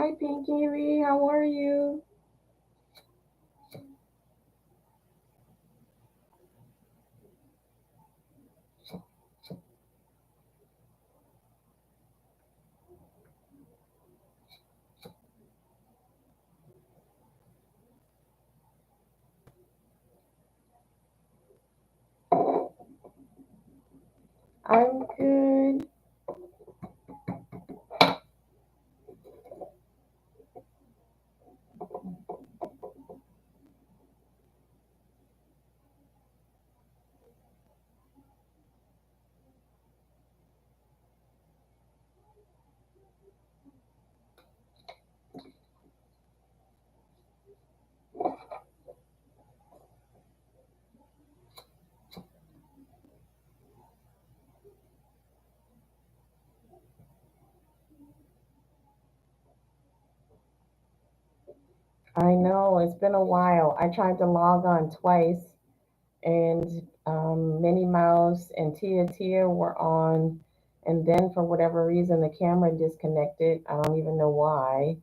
Hi, Pinky Lee. How are you? I'm good. I know it's been a while. I tried to log on twice, and Minnie Mouse and Tia Tia were on, and then for whatever reason the camera disconnected. I don't even know why.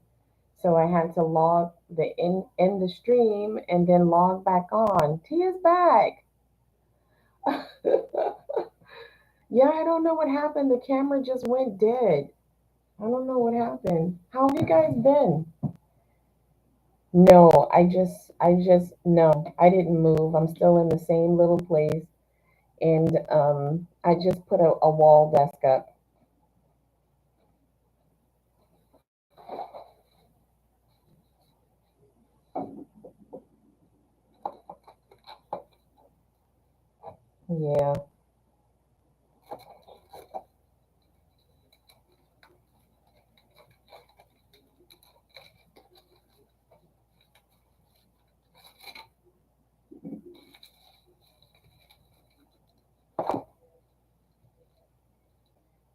So I had to log the in the stream and then log back on. Tia's back. Yeah, I don't know what happened. The camera just went dead. I don't know what happened. How have you guys been? No, no, I didn't move. I'm still in the same little place. And I just put a wall desk up. Yeah.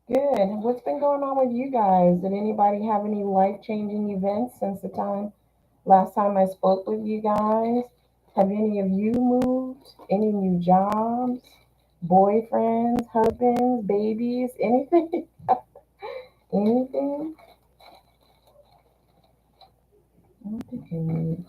Good. What's been going on with you guys? Did anybody have any life-changing events since the last time I spoke with you guys? Have any of you moved? Any new jobs? Boyfriends, husbands, babies, anything? Anything? I don't think I need.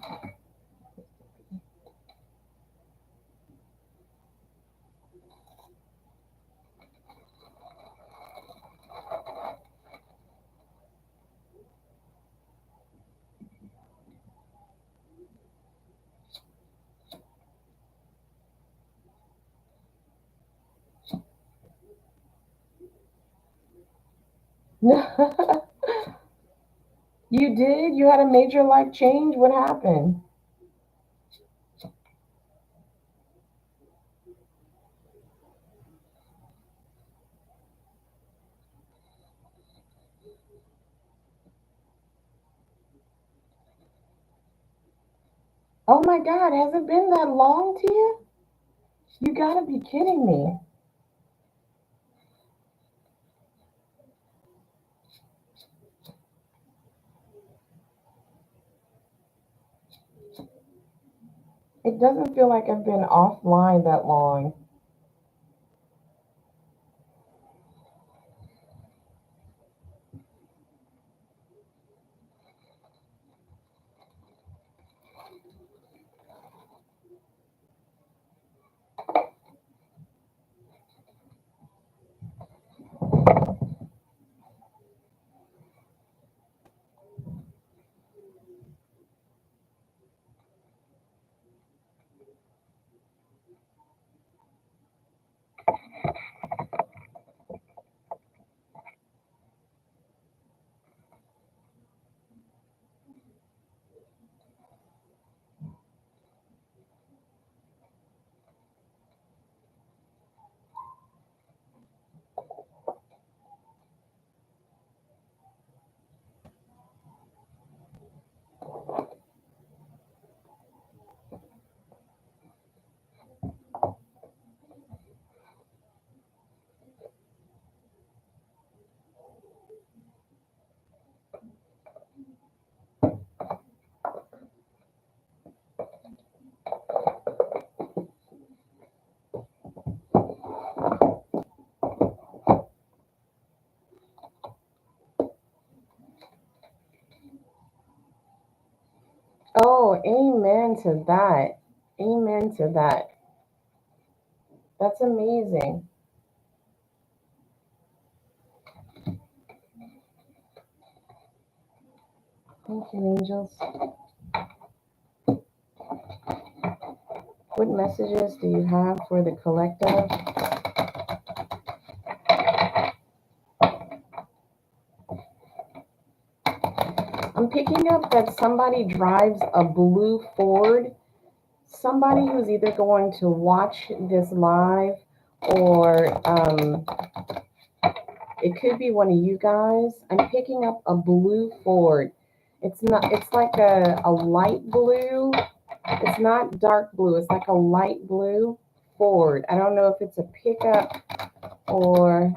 You did? You had a major life change? What happened? Oh my God, has it been that long to you? You gotta be kidding me. It doesn't feel like I've been offline that long. Well, amen to that. Amen to that. That's amazing. Thank you, angels. What messages do you have for the collective? I'm picking up that somebody drives a blue Ford. Somebody who's either going to watch this live or it could be one of you guys. I'm picking up a blue Ford. It's not, it's like a light blue. It's not dark blue. It's like a light blue Ford. I don't know if it's a pickup or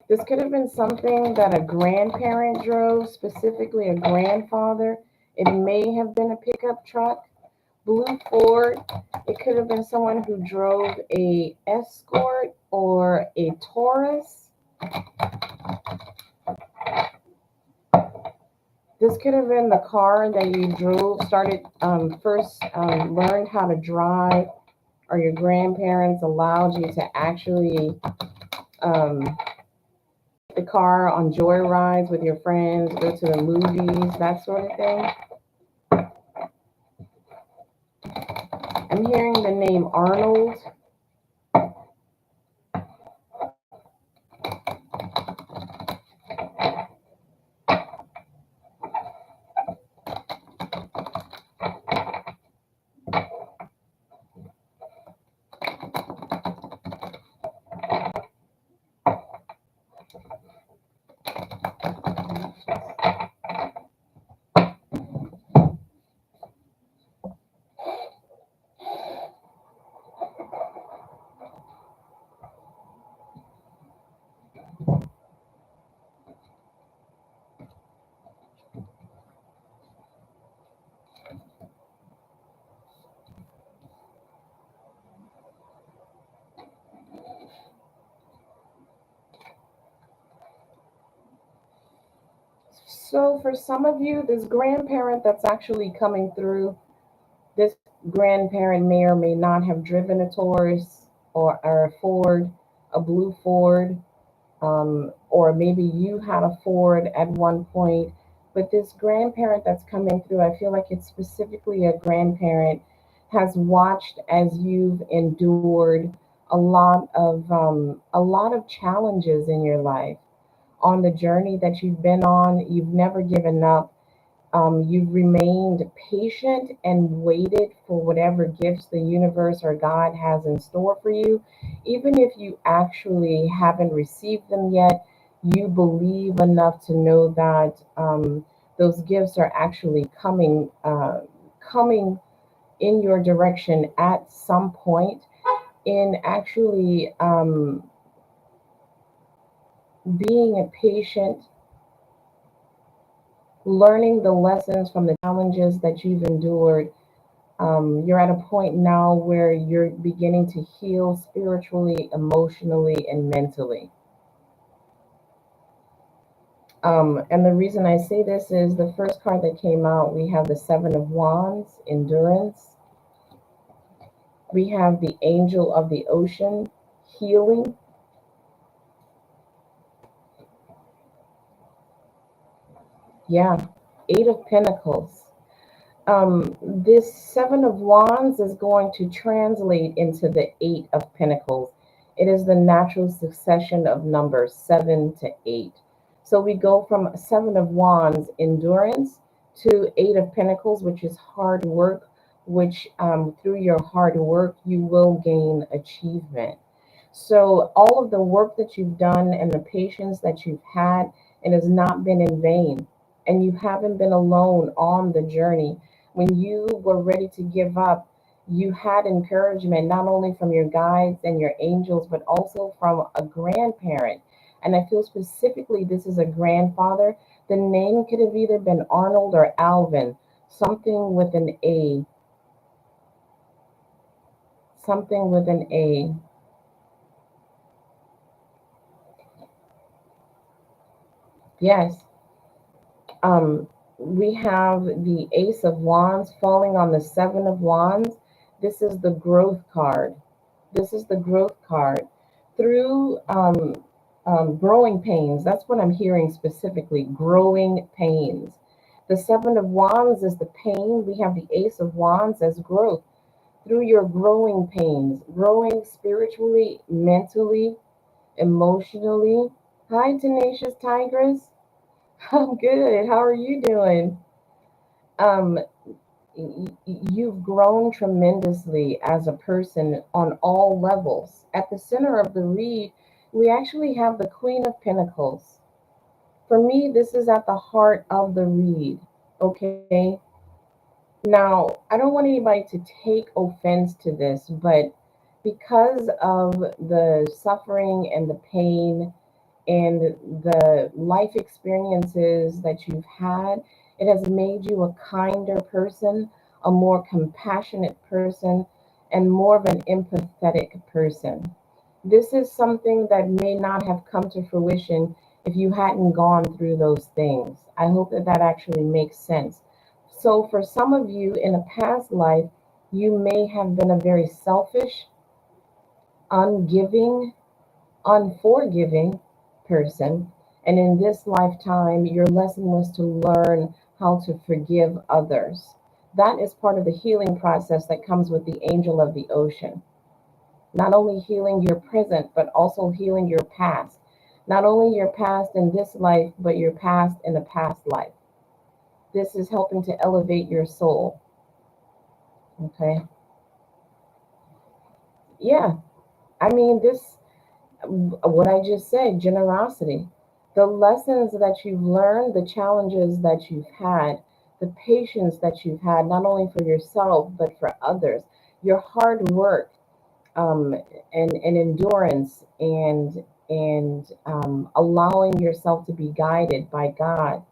this could have been something that a grandparent drove, specifically a grandfather. It may have been a pickup truck, blue Ford. It could have been someone who drove a Escort or a Taurus. This could have been the car that you drove, started first learned how to drive, or your grandparents allowed you to actually um, the car on joy rides with your friends, go to the movies, that sort of thing. I'm hearing the name Arnold. So for some of you, this grandparent that's actually coming through, this grandparent may or may not have driven a Taurus or a Ford, a blue Ford, or maybe you had a Ford at one point. But this grandparent that's coming through, I feel like it's specifically a grandparent, has watched as you've endured a lot of challenges in your life. On the journey that you've been on, you've never given up. You've remained patient and waited for whatever gifts the universe or God has in store for you. Even if you actually haven't received them yet, you believe enough to know that those gifts are actually coming in your direction at some point. In actually being a patient, learning the lessons from the challenges that you've endured. You're at a point now where you're beginning to heal spiritually, emotionally, and mentally. And the reason I say this is the first card that came out, we have the Seven of Wands, endurance. We have the Angel of the Ocean, healing. Yeah, Eight of Pentacles. This Seven of Wands is going to translate into the Eight of Pentacles. It is the natural succession of numbers 7 to 8. So we go from Seven of Wands, endurance, to Eight of Pentacles, which is hard work, which through your hard work, you will gain achievement. So all of the work that you've done and the patience that you've had, it has not been in vain. And you haven't been alone on the journey. When you were ready to give up, you had encouragement not only from your guides and your angels, but also from a grandparent. And I feel specifically this is a grandfather. The name could have either been Arnold or Alvin, something with an A, something with an A. Yes. Um, we have the Ace of Wands falling on the Seven of Wands. This is the growth card. This is the growth card. Through growing pains, that's what I'm hearing specifically, growing pains. The Seven of Wands is the pain. We have the Ace of Wands as growth. Through your growing pains, growing spiritually, mentally, emotionally. Hi, Tenacious Tigress. I'm good. How are you doing? Um, you've grown tremendously as a person on all levels. At the center of the read, we actually have the Queen of Pentacles. For me, this is at the heart of the read. Okay. Now, I don't want anybody to take offense to this, but because of the suffering and the pain and the life experiences that you've had, it has made you a kinder person, a more compassionate person, and more of an empathetic person. This is something that may not have come to fruition if you hadn't gone through those things. I hope that that actually makes sense. So, for some of you in a past life, you may have been a very selfish, ungiving, unforgiving person. And in this lifetime, your lesson was to learn how to forgive others. That is part of the healing process that comes with the angel of the ocean. Not only healing your present, but also healing your past. Not only your past in this life, but your past in a past life. This is helping to elevate your soul. Okay. Yeah. I mean, this, what I just said, generosity. The lessons that you've learned, the challenges that you've had, the patience that you've had, not only for yourself, but for others, your hard work, um, and endurance, and allowing yourself to be guided by God,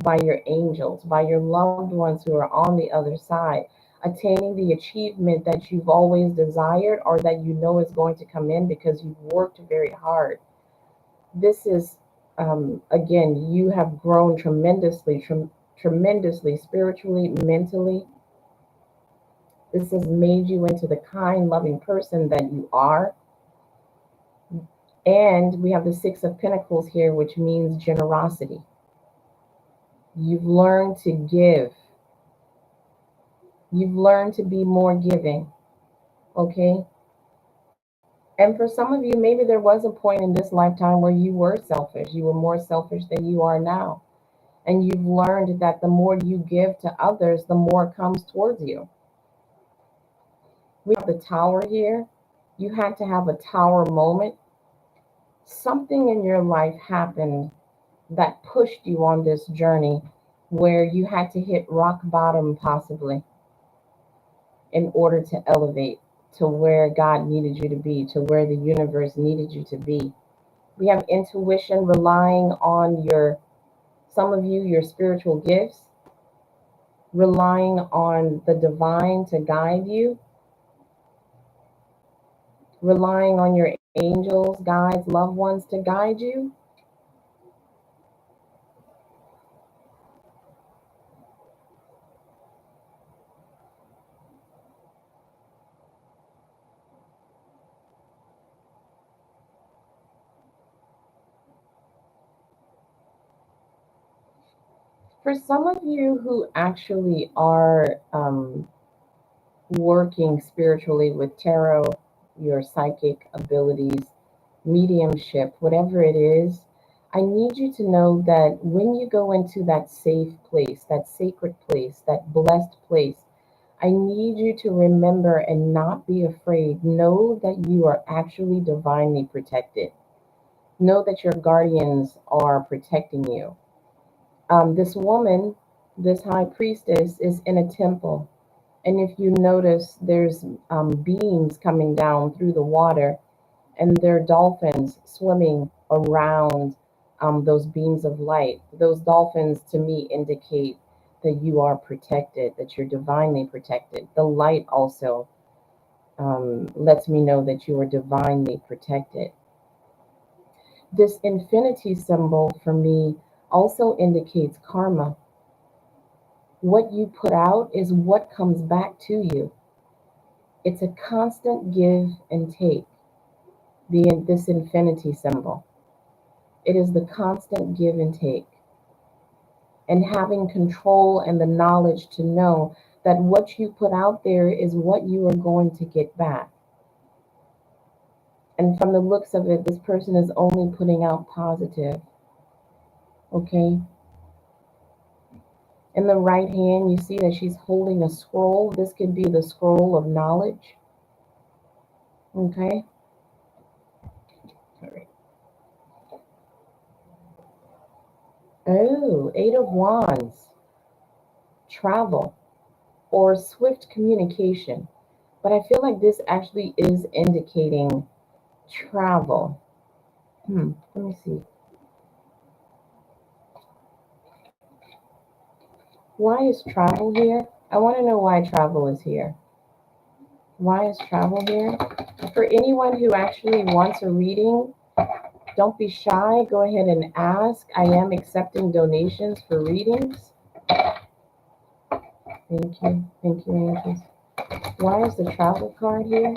by your angels, by your loved ones who are on the other side, attaining the achievement that you've always desired or that you know is going to come in because you've worked very hard. This is, again, you have grown tremendously, tremendously spiritually, mentally. This has made you into the kind, loving person that you are. And we have the Six of Pentacles here, which means generosity. You've learned to give. You've learned to be more giving. Okay. And for some of you, maybe there was a point in this lifetime where you were selfish. You were more selfish than you are now. And you've learned that the more you give to others, the more comes towards you. We have the Tower here. You had to have a tower moment. Something in your life happened that pushed you on this journey where you had to hit rock bottom, possibly, in order to elevate to where God needed you to be, to where the universe needed you to be. We have intuition, relying on some of you, your spiritual gifts, relying on the divine to guide you, relying on your angels, guides, loved ones to guide you. For some of you who actually are working spiritually with tarot, your psychic abilities, mediumship, whatever it is, I need you to know that when you go into that safe place, that sacred place, that blessed place, I need you to remember and not be afraid. Know that you are actually divinely protected. Know that your guardians are protecting you. This woman, this high priestess, is in a temple. And if you notice, there's beams coming down through the water, and there are dolphins swimming around those beams of light. Those dolphins, to me, indicate that you are protected, that you're divinely protected. The light also lets me know that you are divinely protected. This infinity symbol for me also indicates karma. What you put out is what comes back to you. It's a constant give and take, this infinity symbol. It is the constant give and take. And having control and the knowledge to know that what you put out there is what you are going to get back. And from the looks of it, this person is only putting out positive. Okay? In the right hand, you see that she's holding a scroll. This could be the scroll of knowledge. Okay? All right. Oh, Eight of Wands. Travel or swift communication. But I feel like this actually is indicating travel. Let me see. Why is travel here? I want to know why travel is here. Why is travel here? For anyone who actually wants a reading, don't be shy. Go ahead and ask. I am accepting donations for readings. Thank you. Thank you, angels. Why is the travel card here?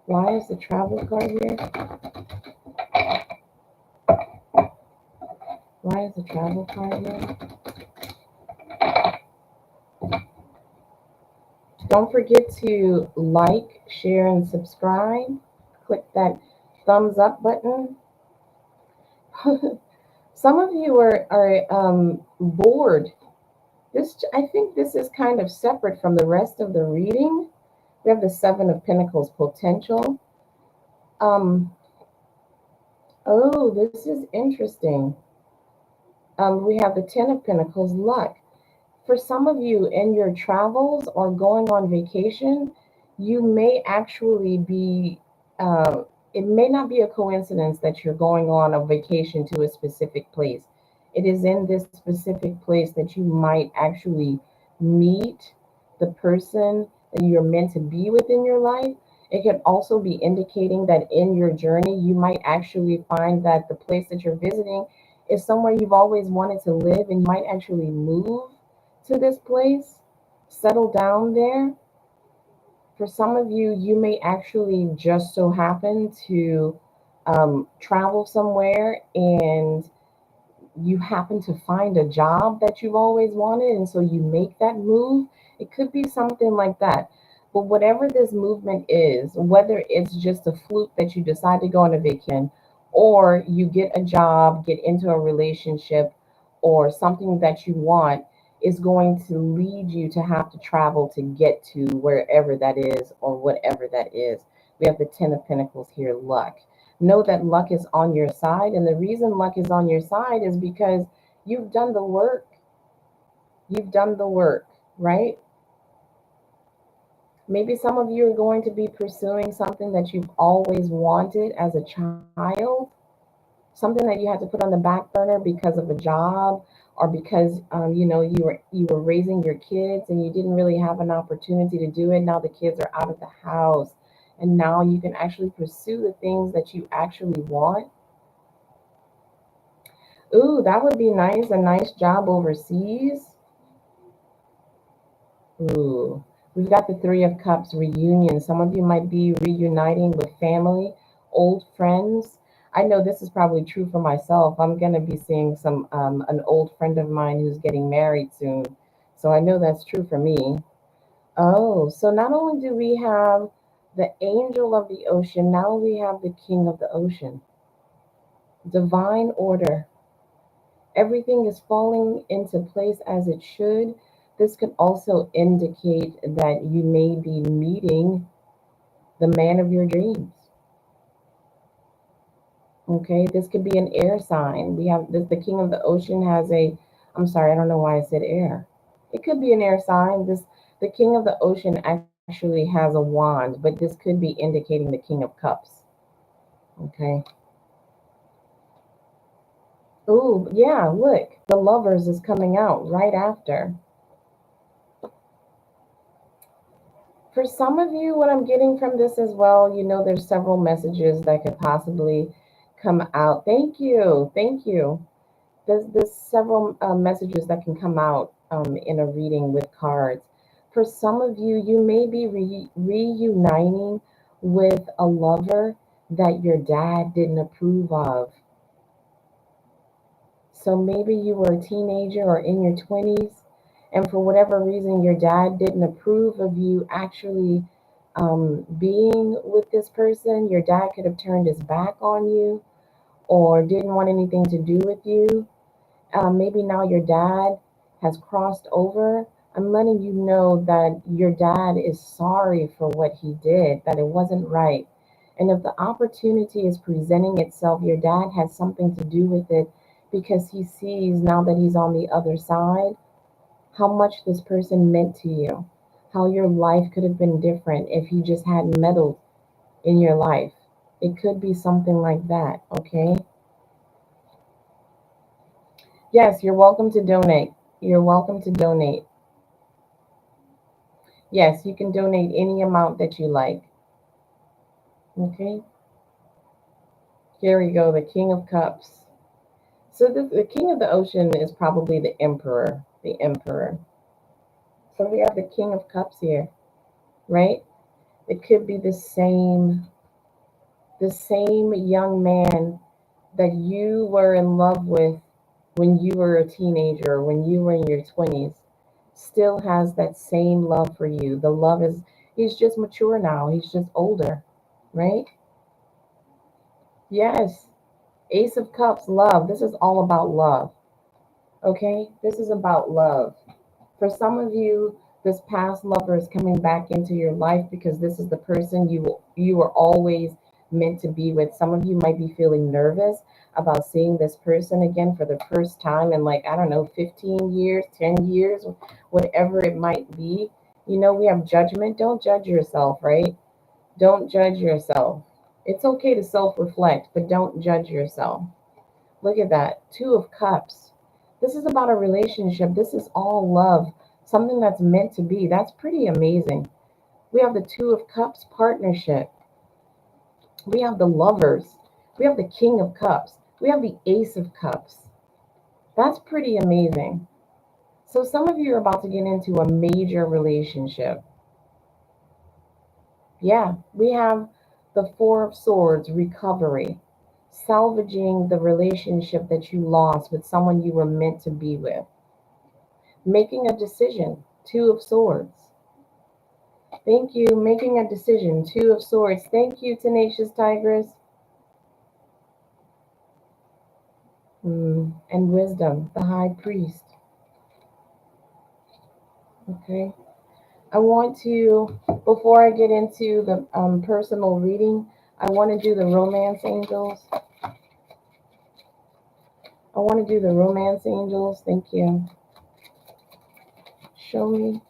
Why is the travel card here? Why is the travel card here? Don't forget to like, share, and subscribe. Click that thumbs up button. Some of you are bored. I think this is kind of separate from the rest of the reading. We have the Seven of Pentacles potential. Oh, this is interesting. We have the Ten of Pentacles luck. For some of you in your travels or going on vacation, you may actually be, it may not be a coincidence that you're going on a vacation to a specific place. It is in this specific place that you might actually meet the person that you're meant to be with in your life. It could also be indicating that in your journey, you might actually find that the place that you're visiting is somewhere you've always wanted to live, and you might actually move to this place, settle down there. For some of you, you may actually just so happen to travel somewhere and you happen to find a job that you've always wanted, and so you make that move. It could be something like that. But whatever this movement is, whether it's just a fluke that you decide to go on a vacation, or you get a job, get into a relationship, or something that you want, is going to lead you to have to travel to get to wherever that is or whatever that is. We have the Ten of Pentacles here, luck. Know that luck is on your side. And the reason luck is on your side is because you've done the work. You've done the work, right? Maybe some of you are going to be pursuing something that you've always wanted as a child, something that you had to put on the back burner because of a job, or because you were raising your kids and you didn't really have an opportunity to do it. Now the kids are out of the house, and now you can actually pursue the things that you actually want. Ooh, that would be nice. A nice job overseas. Ooh, we've got the Three of Cups reunion. Some of you might be reuniting with family, old friends. I know this is probably true for myself. I'm going to be seeing an old friend of mine who's getting married soon. So I know that's true for me. Oh, so not only do we have the angel of the ocean, now we have the king of the ocean. Divine order. Everything is falling into place as it should. This could also indicate that you may be meeting the man of your dreams. Okay, this could be an air sign. We have this, the king of the ocean has I'm sorry, I don't know why I said air. It could be an air sign. The king of the ocean actually has a wand, but this could be indicating the king of cups. Okay. Oh, yeah, look, the lovers is coming out right after. For some of you, what I'm getting from this as well, there's several messages that could possibly come out. Thank you. Thank you. There's several messages that can come out in a reading with cards. For some of you, you may be reuniting with a lover that your dad didn't approve of. So maybe you were a teenager or in your 20s, and for whatever reason, your dad didn't approve of you actually being with this person. Your dad could have turned his back on you or didn't want anything to do with you. Maybe now your dad has crossed over. I'm letting you know that your dad is sorry for what he did, that it wasn't right. And if the opportunity is presenting itself, your dad has something to do with it because he sees now that he's on the other side how much this person meant to you, how your life could have been different if he just hadn't meddled in your life. It could be something like that, okay? Yes, you're welcome to donate. You're welcome to donate. Yes, you can donate any amount that you like. Okay, here we go, the King of Cups. So the King of the Ocean is probably the Emperor. The Emperor. So we have the King of Cups here, right? It could be the same young man that you were in love with when you were a teenager, when you were in your 20s, still has that same love for you. The love is, he's just mature now, he's just older, right? Yes, Ace of Cups, love. This is all about love, okay? This is about love. For some of you, this past lover is coming back into your life because this is the person you were always meant to be with. Some of you might be feeling nervous about seeing this person again for the first time in, like, I don't know, 15 years, 10 years, whatever it might be. You know, we have judgment. Don't judge yourself, right? Don't judge yourself. It's okay to self-reflect, but don't judge yourself. Look at that. Two of Cups. This is about a relationship. This is all love. Something that's meant to be. That's pretty amazing. We have the Two of Cups partnership. We have the Lovers. We have the King of Cups. We have the Ace of Cups. That's pretty amazing. So some of you are about to get into a major relationship. Yeah, we have the Four of Swords, recovery, salvaging the relationship that you lost with someone you were meant to be with, making a decision, Two of Swords. Thank you, making a decision, Two of Swords. Thank you, Tenacious Tigress. And Wisdom, the High Priest. Okay. I want to, before I get into the personal reading, I want to do the Romance Angels. I want to do the Romance Angels. Thank you. Show me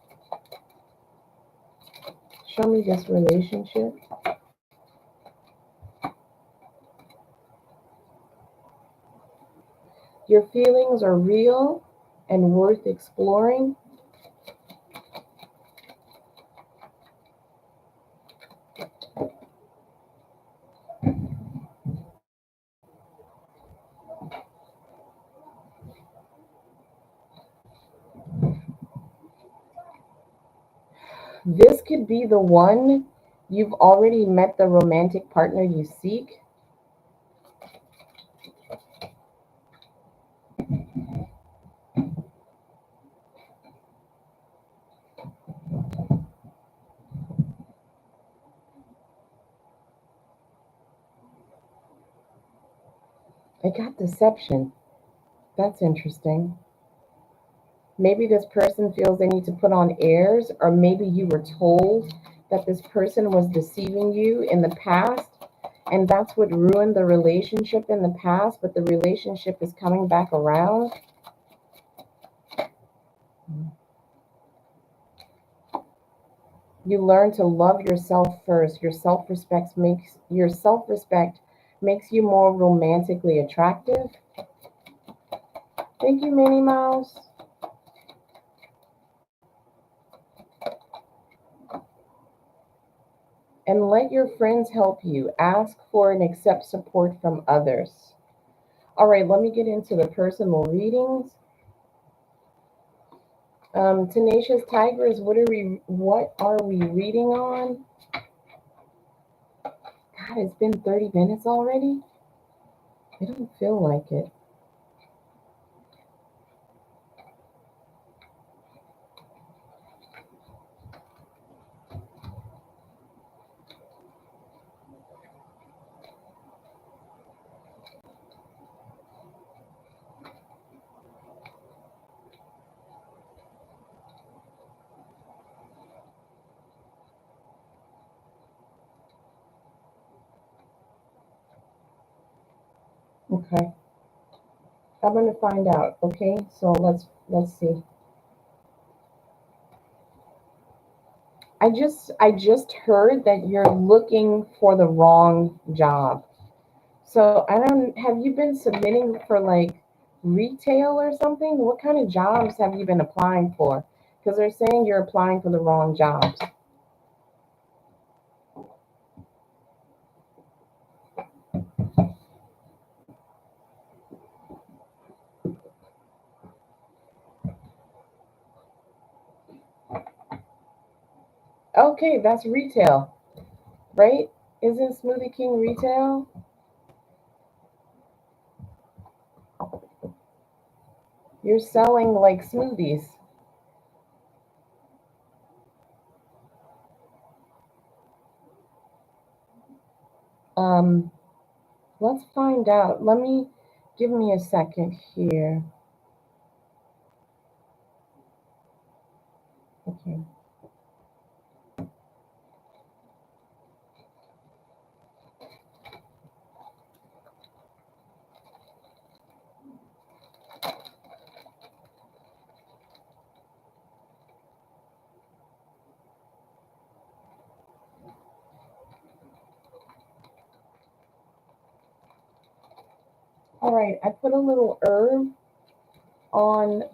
this relationship. Your feelings are real and worth exploring. This could be the one. You've already met the romantic partner you seek. I got deception. That's interesting. Maybe this person feels they need to put on airs, or maybe you were told that this person was deceiving you in the past, and that's what ruined the relationship in the past, but the relationship is coming back around. You learn to love yourself first. Your self respect makes you more romantically attractive. Thank you, Minnie Mouse. And let your friends help you. Ask for and accept support from others. All right, let me get into the personal readings. Tenacious Tigers, what are we reading on? God, it's been 30 minutes already. I don't feel like it. Okay. I'm gonna find out. Okay, so let's see. I just heard that you're looking for the wrong job. So I don't have you been submitting for like retail or something? What kind of jobs have you been applying for? Because they're saying you're applying for the wrong jobs. Okay, that's retail, right? Isn't Smoothie King retail? You're selling like smoothies. Um, let's find out. Give me a second here. Okay. All right, I put a little herb on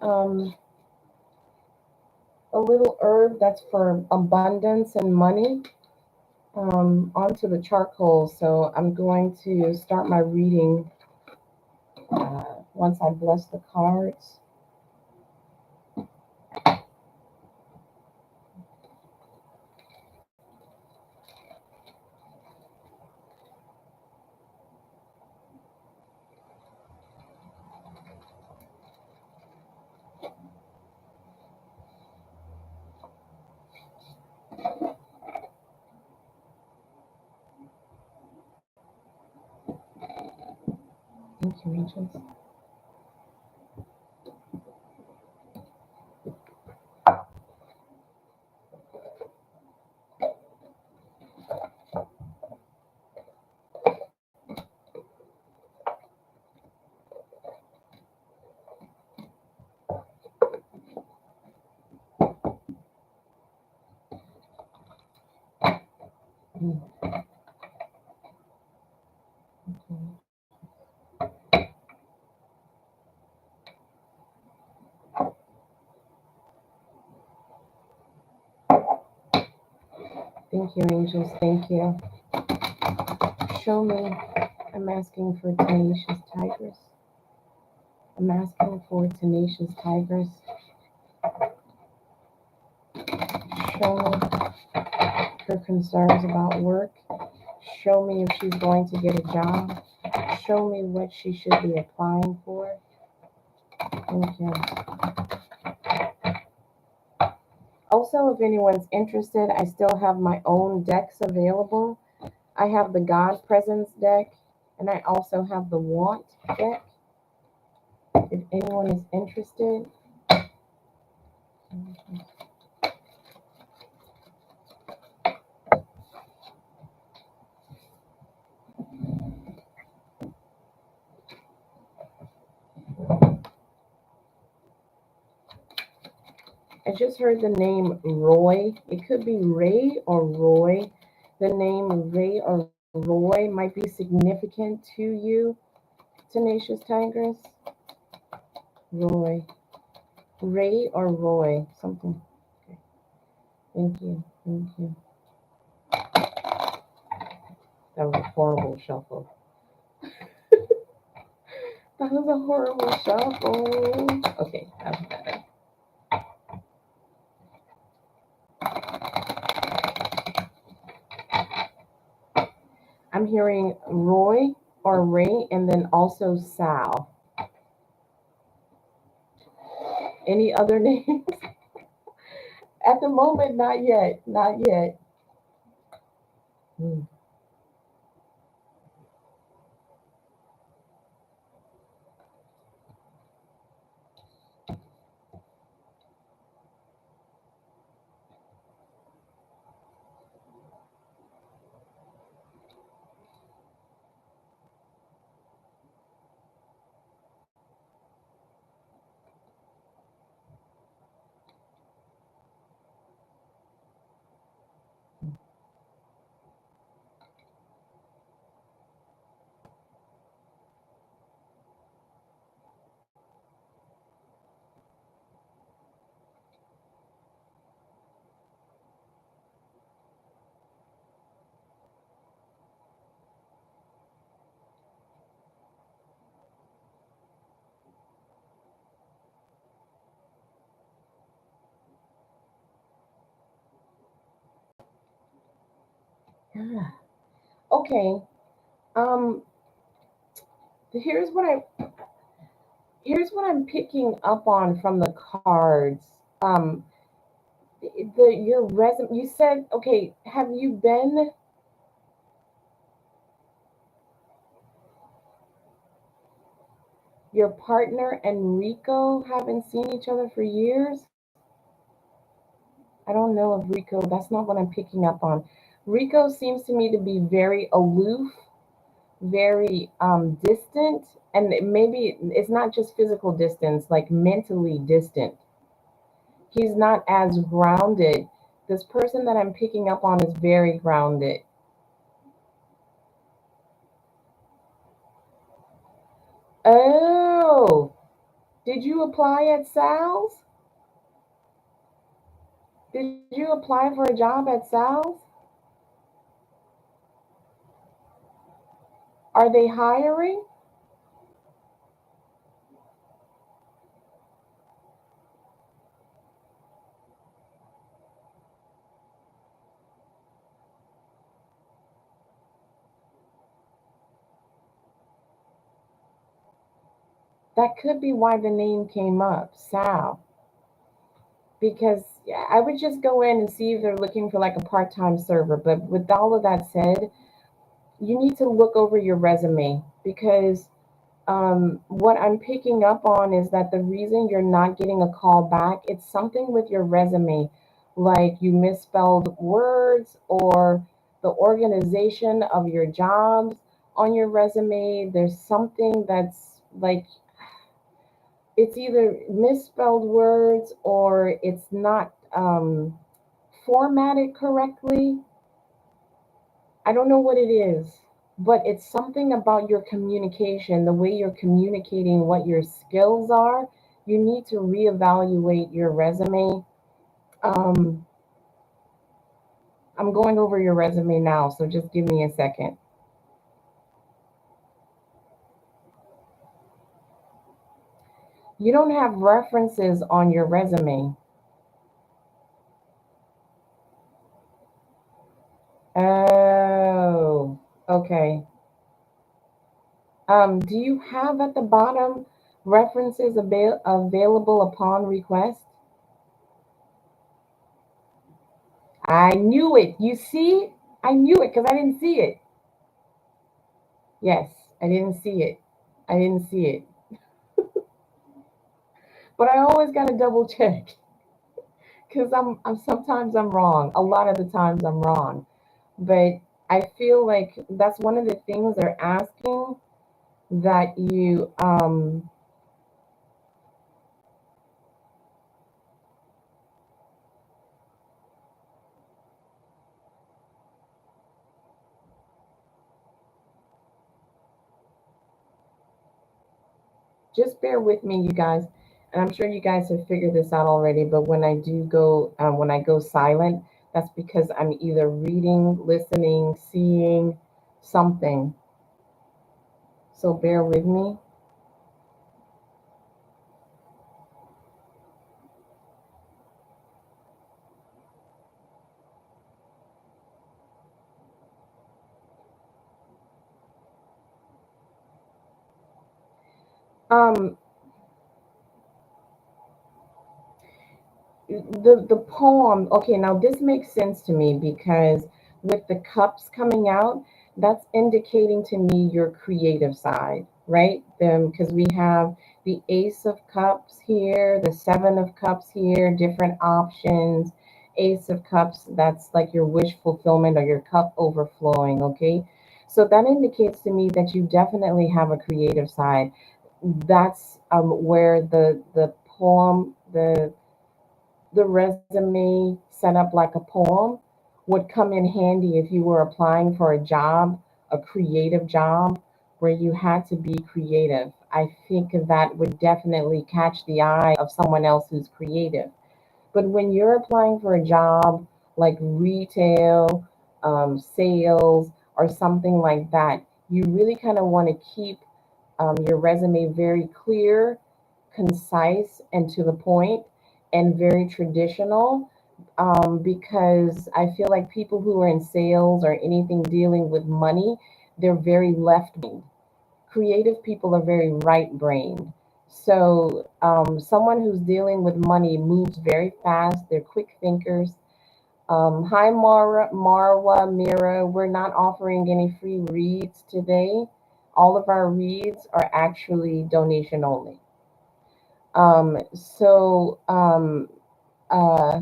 a little herb that's for abundance and money onto the charcoal. So I'm going to start my reading once I bless the cards. Thank you, angels. Mm, okay. Thank you, angels. Thank you. Show me. I'm asking for tenacious tigers. I'm asking for tenacious tigers. Show me her concerns about work. Show me if she's going to get a job. Show me what she should be applying for. Thank you. Also, if anyone's interested, I still have my own decks available. I have the God Presence deck, and I also have the Want deck. If anyone is interested. I just heard the name Roy. It could be Ray or Roy. The name Ray or Roy might be significant to you, Tenacious Tigress. Roy. Ray or Roy. Something. Okay. Thank you. Thank you. That was a horrible shuffle. That was a horrible shuffle. Okay, that's better. I'm hearing Roy or Ray and then also Sal. Any other names? At the moment, not yet. Not yet. Hmm. Yeah. Okay. Um. Here's what I'm picking up on from the cards. Your resume. You said, okay. Have you been? Your partner and Rico haven't seen each other for years? I don't know if Rico, that's not what I'm picking up on. Rico seems to me to be very aloof, very distant, and maybe it's not just physical distance, like mentally distant. He's not as grounded. This person that I'm picking up on is very grounded. Oh, did you apply at Sal's? Did you apply for a job at Sal's? Are they hiring? That could be why the name came up, Sal. Because yeah, I would just go in and see if they're looking for like a part-time server. But with all of that said, you need to look over your resume because what I'm picking up on is that the reason you're not getting a call back, it's something with your resume, like you misspelled words or the organization of your jobs on your resume. There's something that's like it's either misspelled words or it's not formatted correctly. I don't know what it is, but it's something about your communication, the way you're communicating what your skills are. You need to reevaluate your resume. Um, I'm going over your resume now, so just give me a second. You don't have references on your resume. Oh, okay. Do you have at the bottom references available upon request? I knew it. You see? I knew it because I didn't see it. Yes, I didn't see it. I didn't see it. But I always got to double check because I'm sometimes I'm wrong. A lot of the times I'm wrong. But I feel like that's one of the things they're asking that you just bear with me, you guys. And I'm sure you guys have figured this out already, but when I go silent, that's because I'm either reading, listening, seeing. something. So bear with me. Um, the poem, okay, now this makes sense to me because with the cups coming out, that's indicating to me your creative side, right? Because we have the ace of cups here, the seven of cups here, different options. Ace of cups, that's like your wish fulfillment or your cup overflowing, okay? So that indicates to me that you definitely have a creative side. That's where the poem, the resume set up like a poem would come in handy if you were applying for a job, a creative job where you had to be creative. I think that would definitely catch the eye of someone else who's creative. But when you're applying for a job like retail, sales, or something like that, you really kind of want to keep your resume very clear, concise, and to the point, and very traditional. Because I feel like people who are in sales or anything dealing with money, they're very left brained. Creative people are very right brained. So, someone who's dealing with money moves very fast, they're quick thinkers. Hi, Mira. We're not offering any free reads today. All of our reads are actually donation only. So uh,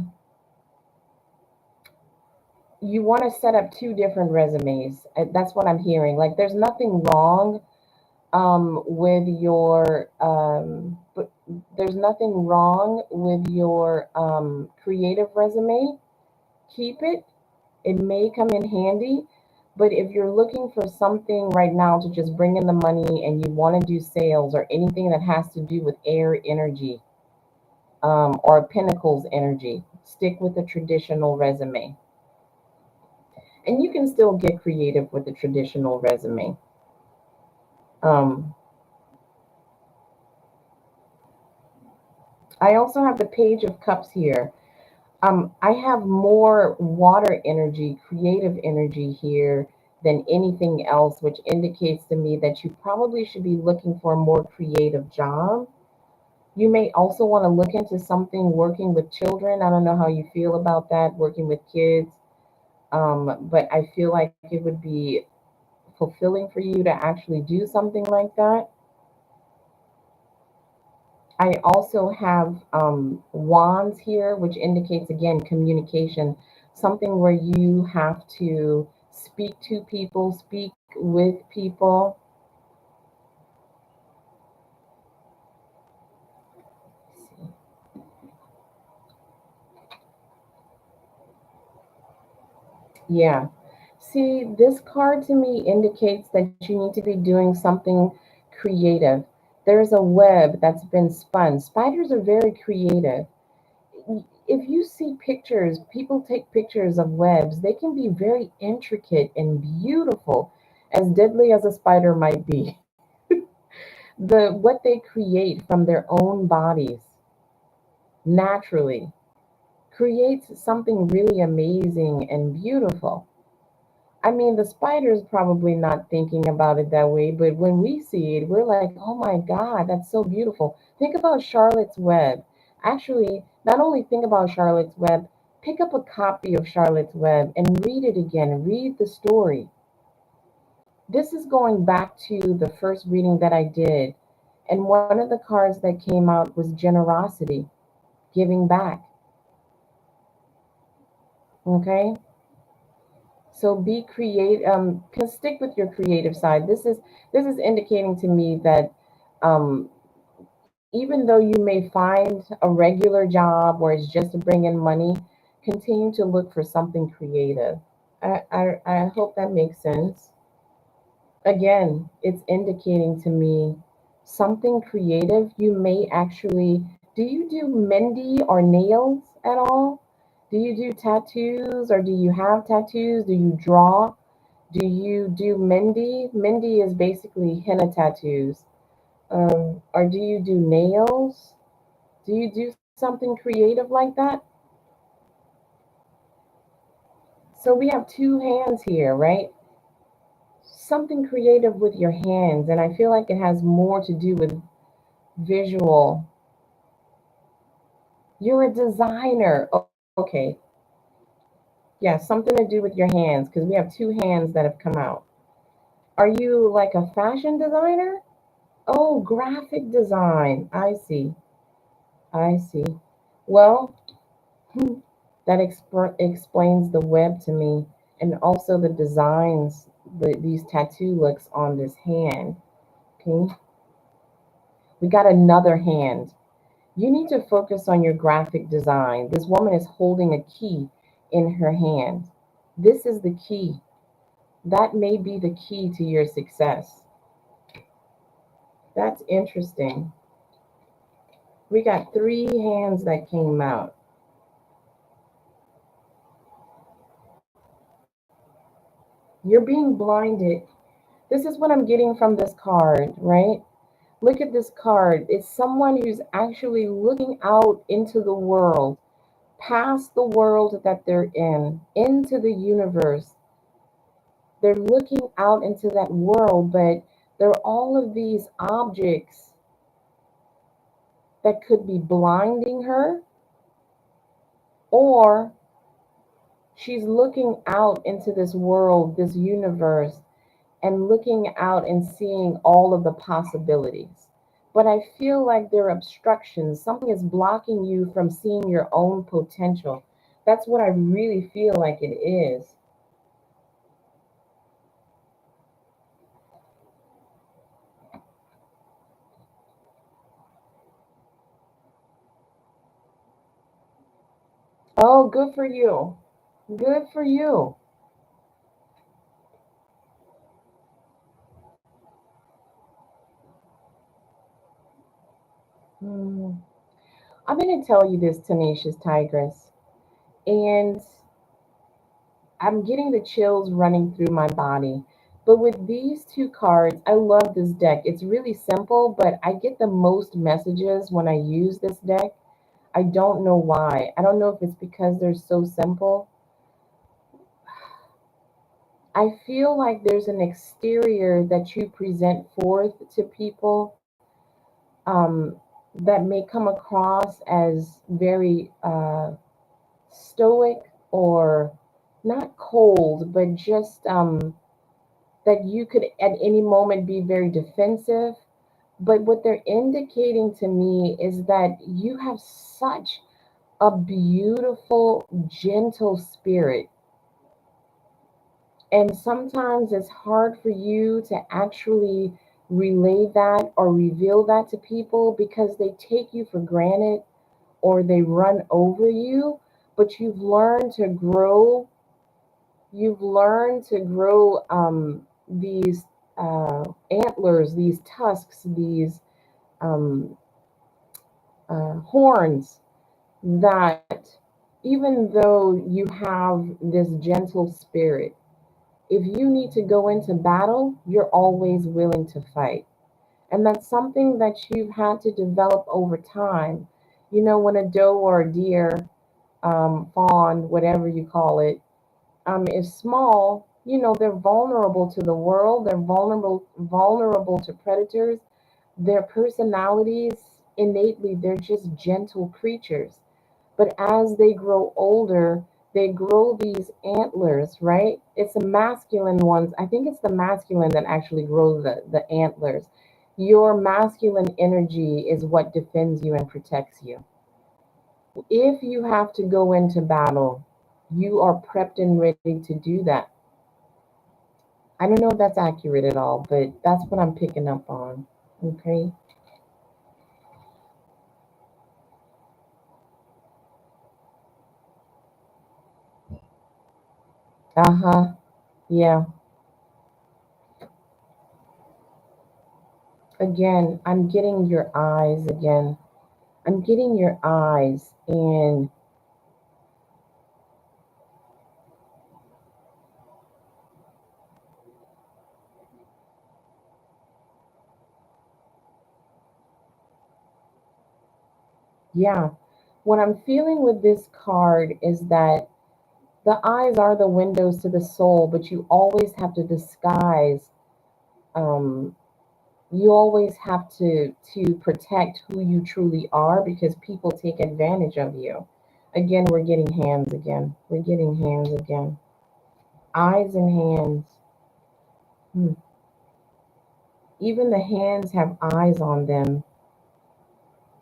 you want to set up two different resumes. That's what I'm hearing. Like, there's nothing wrong with your, but there's nothing wrong with your creative resume. Keep it. It may come in handy, but if you're looking for something right now to just bring in the money and you want to do sales or anything that has to do with air energy or Pinnacles energy, stick with the traditional resume. And you can still get creative with the traditional resume. Um, I also have the Page of Cups here. I have more water energy, creative energy here than anything else, which indicates to me that you probably should be looking for a more creative job. You may also want to look into something working with children. I don't know how you feel about that, working with kids, but I feel like it would be fulfilling for you to actually do something like that. I also have wands here, which indicates again communication, something where you have to speak to people, speak with people. Yeah. See, this card to me indicates that you need to be doing something creative. There's a web that's been spun. Spiders are very creative. If you see pictures, people take pictures of webs, they can be very intricate and beautiful, as deadly as a spider might be. What they create from their own bodies naturally creates something really amazing and beautiful. I mean, the spider's probably not thinking about it that way, but when we see it, we're like, oh my God, that's so beautiful. Think about Charlotte's Web. Actually, not only think about Charlotte's Web, pick up a copy of Charlotte's Web and read it again. Read the story. This is going back to the first reading that I did. And one of the cards that came out was generosity, giving back. Okay? So be create can stick with your creative side. This is indicating to me that um even though you may find a regular job where it's just to bring in money, continue to look for something creative. I hope that makes sense. Again, it's indicating to me something creative. You may actually, do you do Mendy or nails at all? Do you do tattoos or do you have tattoos? Do you draw? Do you do Mindy? Mindy is basically henna tattoos. Or do you do nails? Do you do something creative like that? So we have two hands here, right? Something creative with your hands, and I feel like it has more to do with visual. You're a designer. Okay. Yeah, something to do with your hands because we have two hands that have come out. Are you like a fashion designer? Oh, graphic design. I see. I see. Well, that explains the web to me and also the designs, these tattoo looks on this hand. Okay. We got another hand. You need to focus on your graphic design. This woman is holding a key in her hand. This is the key. That may be the key to your success. That's interesting. We got three hands that came out. You're being blinded. This is what I'm getting from this card, right? Look at this card. It's someone who's actually looking out into the world, past the world that they're in, into the universe. They're looking out into that world, but there are all of these objects that could be blinding her, or she's looking out into this world, this universe, and looking out and seeing all of the possibilities. But I feel like there are obstructions. Something is blocking you from seeing your own potential. That's what I really feel like it is. Oh, good for you. Good for you. Hmm. I'm going to tell you this, Tenacious Tigress. And I'm getting the chills running through my body. But with these two cards, I love this deck. It's really simple, but I get the most messages when I use this deck. I don't know why. I don't know if it's because they're so simple. I feel like there's an exterior that you present forth to people um, that may come across as very stoic or not cold, but just that you could at any moment be very defensive. But what they're indicating to me is that you have such a beautiful, gentle spirit. And sometimes it's hard for you to actually relay that or reveal that to people because they take you for granted or they run over you. But you've learned to grow these antlers, these tusks, these um, horns that even though you have this gentle spirit, if you need to go into battle, you're always willing to fight. And that's something that you've had to develop over time. You know, when a doe or a deer, fawn, whatever you call it, is small, you know, they're vulnerable to the world, they're vulnerable to predators. Their personalities, innately, they're just gentle creatures. But as they grow older, they grow these antlers, right? It's the masculine ones. I think it's the masculine that actually grows the antlers. Your masculine energy is what defends you and protects you. If you have to go into battle, you are prepped and ready to do that. I don't know if that's accurate at all, but that's what I'm picking up on. Okay. Uh huh. Yeah. Again, I'm getting your eyes again. I'm getting your eyes, and Yeah. What I'm feeling with this card is that the eyes are the windows to the soul, but you always have to disguise. Um, you always have to protect who you truly are because people take advantage of you. Again, we're getting hands again. We're getting hands again. Eyes and hands. Hmm. Even the hands have eyes on them.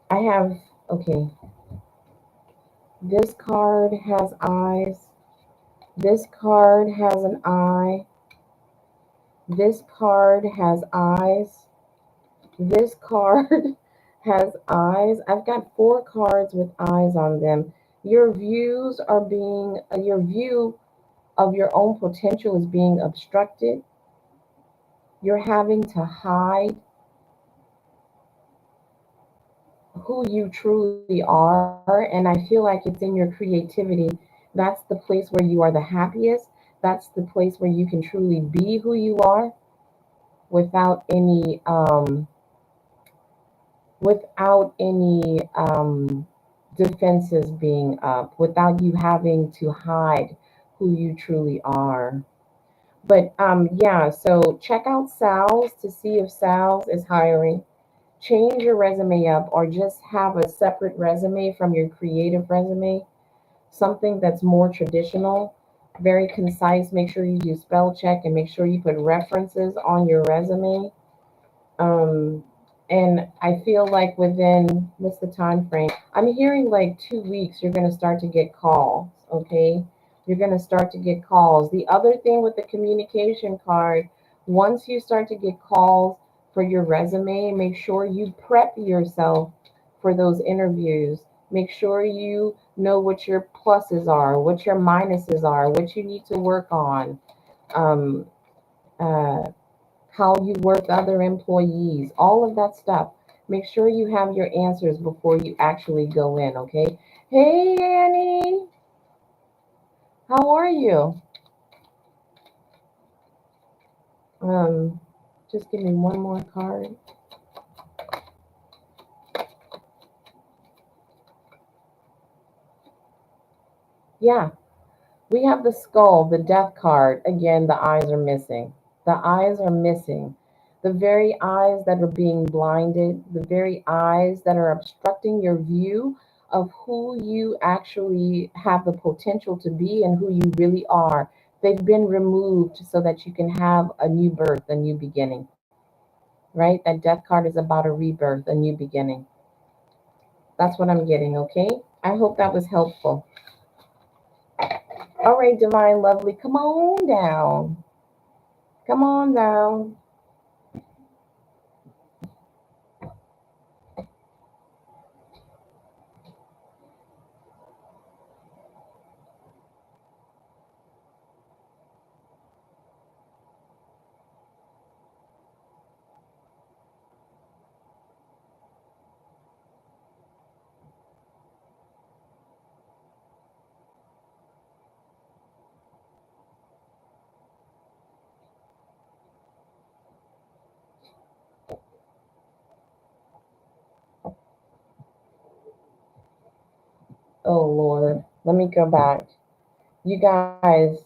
I have, okay, this card has eyes. This card has an eye. This card has eyes. This card has eyes. I've got four cards with eyes on them. Your views are being, your view of your own potential is being obstructed. You're having to hide who you truly are. And I feel like it's in your creativity. That's the place where you are the happiest. That's the place where you can truly be who you are without any defenses being up, without you having to hide who you truly are. But yeah, so check out Sal's to see if Sal's is hiring. Change your resume up or just have a separate resume from your creative resume, something that's more traditional, very concise. Make sure you do spell check and make sure you put references on your resume. Um, and I feel like within, what's the time frame? I'm hearing like 2 weeks, you're going to start to get calls. Okay. You're going to start to get calls. The other thing with the communication card, once you start to get calls for your resume, make sure you prep yourself for those interviews. Make sure you know what your pluses are, what your minuses are, what you need to work on. Um, uh, how you work other employees, all of that stuff. Make sure you have your answers before you actually go in, okay? Hey, Annie, how are you? Um, just give me one more card. Yeah, we have the skull, the death card. Again, the eyes are missing. The eyes are missing. The very eyes that are being blinded, the very eyes that are obstructing your view of who you actually have the potential to be and who you really are. They've been removed so that you can have a new birth, a new beginning, right? That death card is about a rebirth, a new beginning. That's what I'm getting, okay? I hope that was helpful. All right, divine lovely, come on down. Come on down. Oh Lord, let me go back. You guys,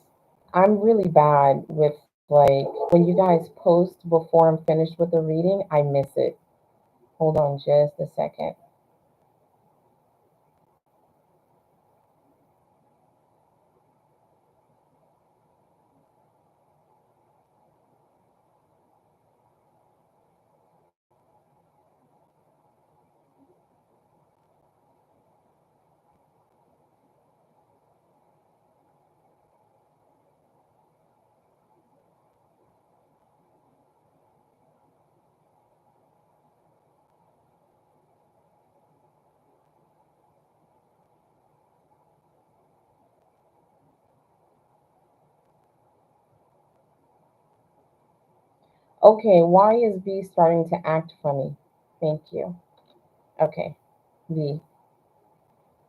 I'm really bad with like when you guys post before I'm finished with the reading, I miss it. Hold on just a second. Okay, why is B starting to act funny? Thank you. Okay, B.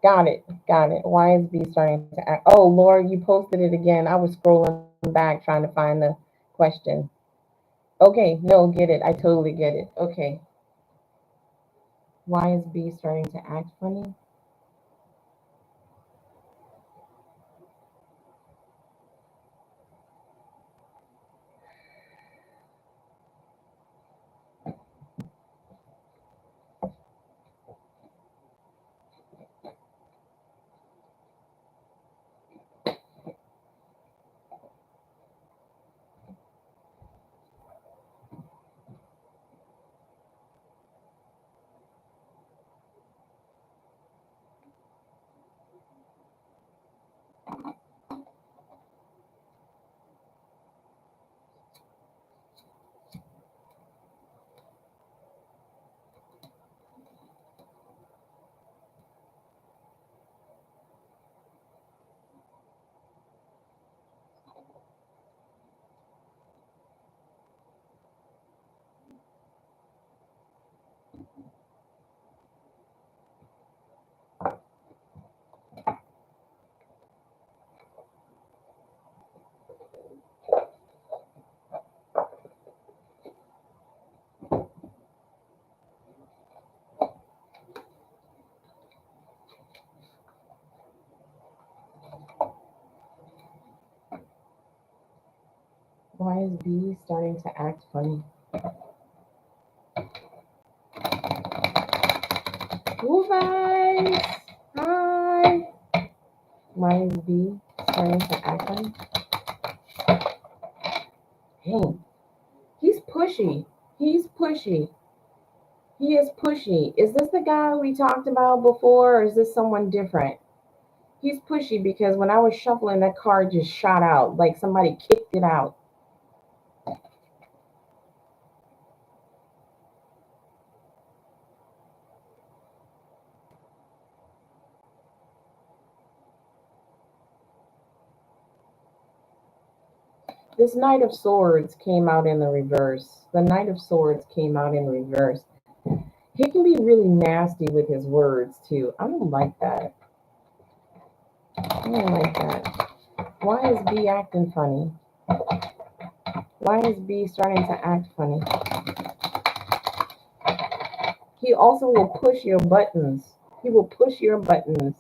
Got it. Got it. Why is B starting to act? Oh Lord, you posted it again. I was scrolling back trying to find the question. Okay, no, get it. I totally get it. Okay. Why is B starting to act funny? Why is B starting to act funny? Ooh, guys! Hi! Why is B starting to act funny? Dang, he's pushy. He's pushy. He is pushy. Is this the guy we talked about before, or is this someone different? He's pushy because when I was shuffling, that card just shot out like somebody kicked it out. This Knight of Swords came out in the reverse. The Knight of Swords came out in reverse. He can be really nasty with his words too. I don't like that. I don't like that. Why is B acting funny? Why is B starting to act funny? He also will push your buttons. He will push your buttons.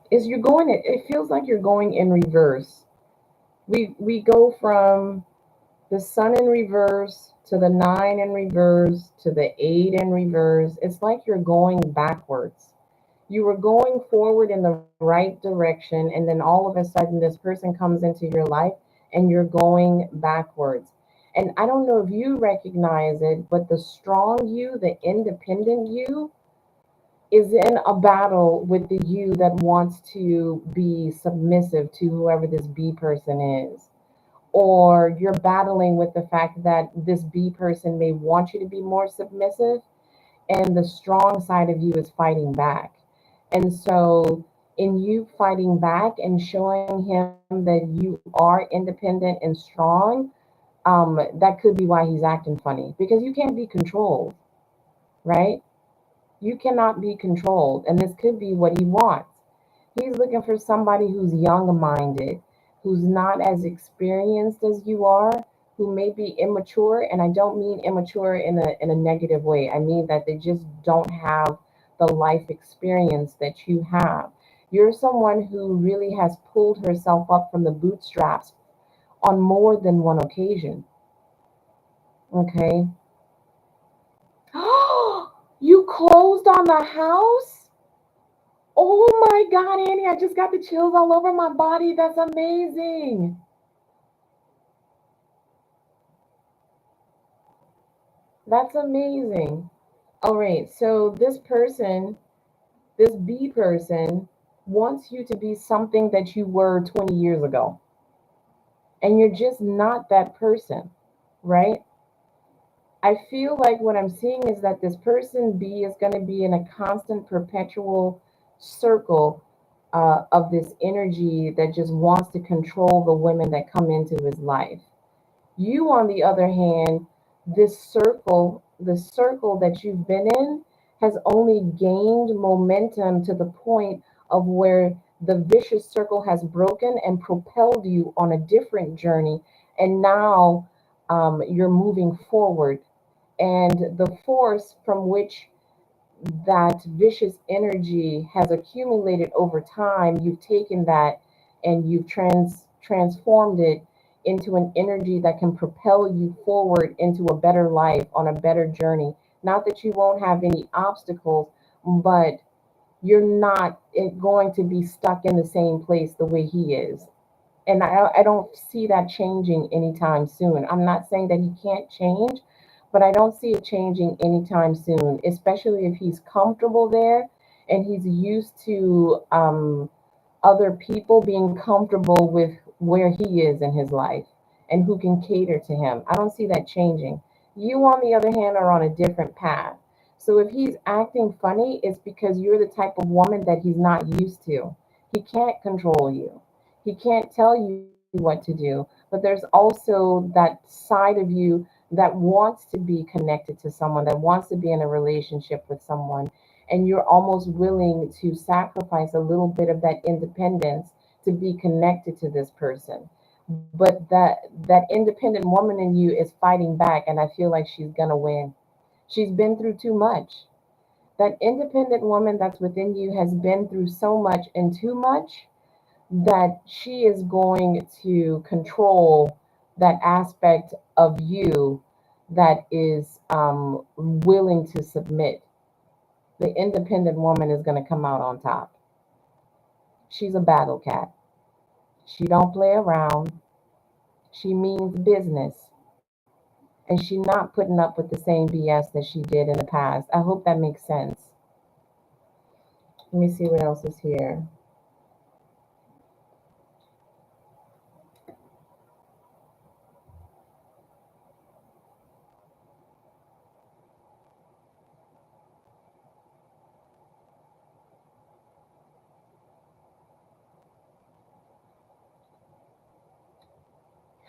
Is you're going it feels like you're going in reverse. We go from the sun in reverse to the 9 in reverse to the 8 in reverse. It's like you're going backwards. You were going forward in the right direction, and then all of a sudden, this person comes into your life and you're going backwards. And I don't know if you recognize it, but the strong you, the independent you, is in a battle with the you that wants to be submissive to whoever this B person is, or you're battling with the fact that this B person may want you to be more submissive, and the strong side of you is fighting back. And so, in you fighting back and showing him that you are independent and strong, that could be why he's acting funny because you can't be controlled, right? You cannot be controlled, and this could be what he wants. He's looking for somebody who's young minded, who's not as experienced as you are, who may be immature. And I don't mean immature in a negative way. I mean that they just don't have the life experience that you have. You're someone who really has pulled herself up from the bootstraps on more than one occasion. Okay. You closed on the house? Oh my God, Annie, I just got the chills all over my body. That's amazing. That's amazing. All right, so this person, this B person, wants you to be something that you were 20 years ago, and you're just not that person, right? I feel like what I'm seeing is that this person B is going to be in a constant, perpetual circle of this energy that just wants to control the women that come into his life. You, on the other hand, the circle that you've been in has only gained momentum to the point of where the vicious circle has broken and propelled you on a different journey. And now you're moving forward. And the force from which that vicious energy has accumulated over time, you've taken that and you've transformed it into an energy that can propel you forward into a better life on a better journey. Not that you won't have any obstacles, but you're not going to be stuck in the same place the way he is. And I don't see that changing anytime soon. I'm not saying that he can't change, but I don't see it changing anytime soon, especially if he's comfortable there and he's used to other people being comfortable with where he is in his life and who can cater to him. I don't see that changing. You, on the other hand, are on a different path. So if he's acting funny, it's because you're the type of woman that he's not used to. He can't control you. He can't tell you what to do. But there's also that side of you that wants to be connected to someone, that wants to be in a relationship with someone, and you're almost willing to sacrifice a little bit of that independence to be connected to this person. But that independent woman in you is fighting back, and I feel like she's gonna win. She's been through too much. That independent woman that's within you has been through so much and too much that she is going to control that aspect of you that is willing to submit. The independent woman is going to come out on top. She's a battle cat. She don't play around. She means business. And she's not putting up with the same BS that she did in the past. I hope that makes sense. Let me see what else is here.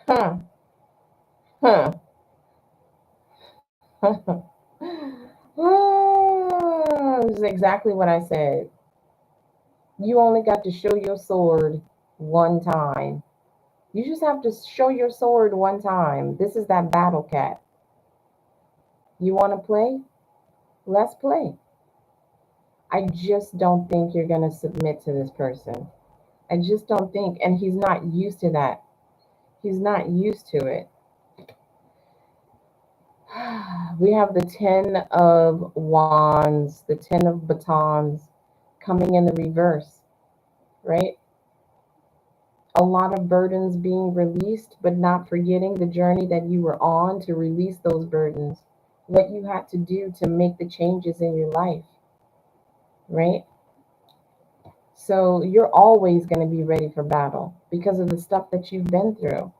Huh. Huh. This is exactly what I said. You only got to show your sword one time. You just have to show your sword one time. This is that battle cat. You want to play? Let's play. I just don't think you're going to submit to this person. I just don't think. And he's not used to that. He's not used to it. We have the 10 of wands, the 10 of batons coming in the reverse, right? A lot of burdens being released, but not forgetting the journey that you were on to release those burdens, what you had to do to make the changes in your life, right? So you're always going to be ready for battle because of the stuff that you've been through.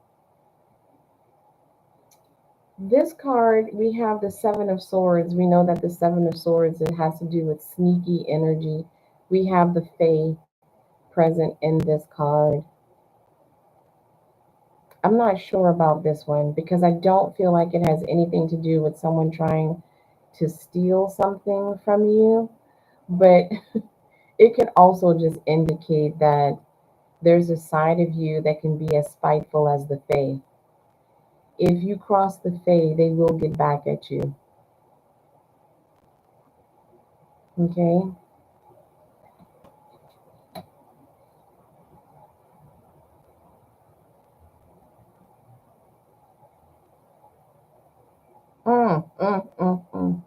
This card, we have the Seven of Swords. We know that the Seven of Swords, it has to do with sneaky energy. We have the Fae present in this card. I'm not sure about this one because I don't feel like it has anything to do with someone trying to steal something from you, but it could also just indicate that there's a side of you that can be as spiteful as the Fae. If you cross the Fae, they will get back at you. Okay? Mm.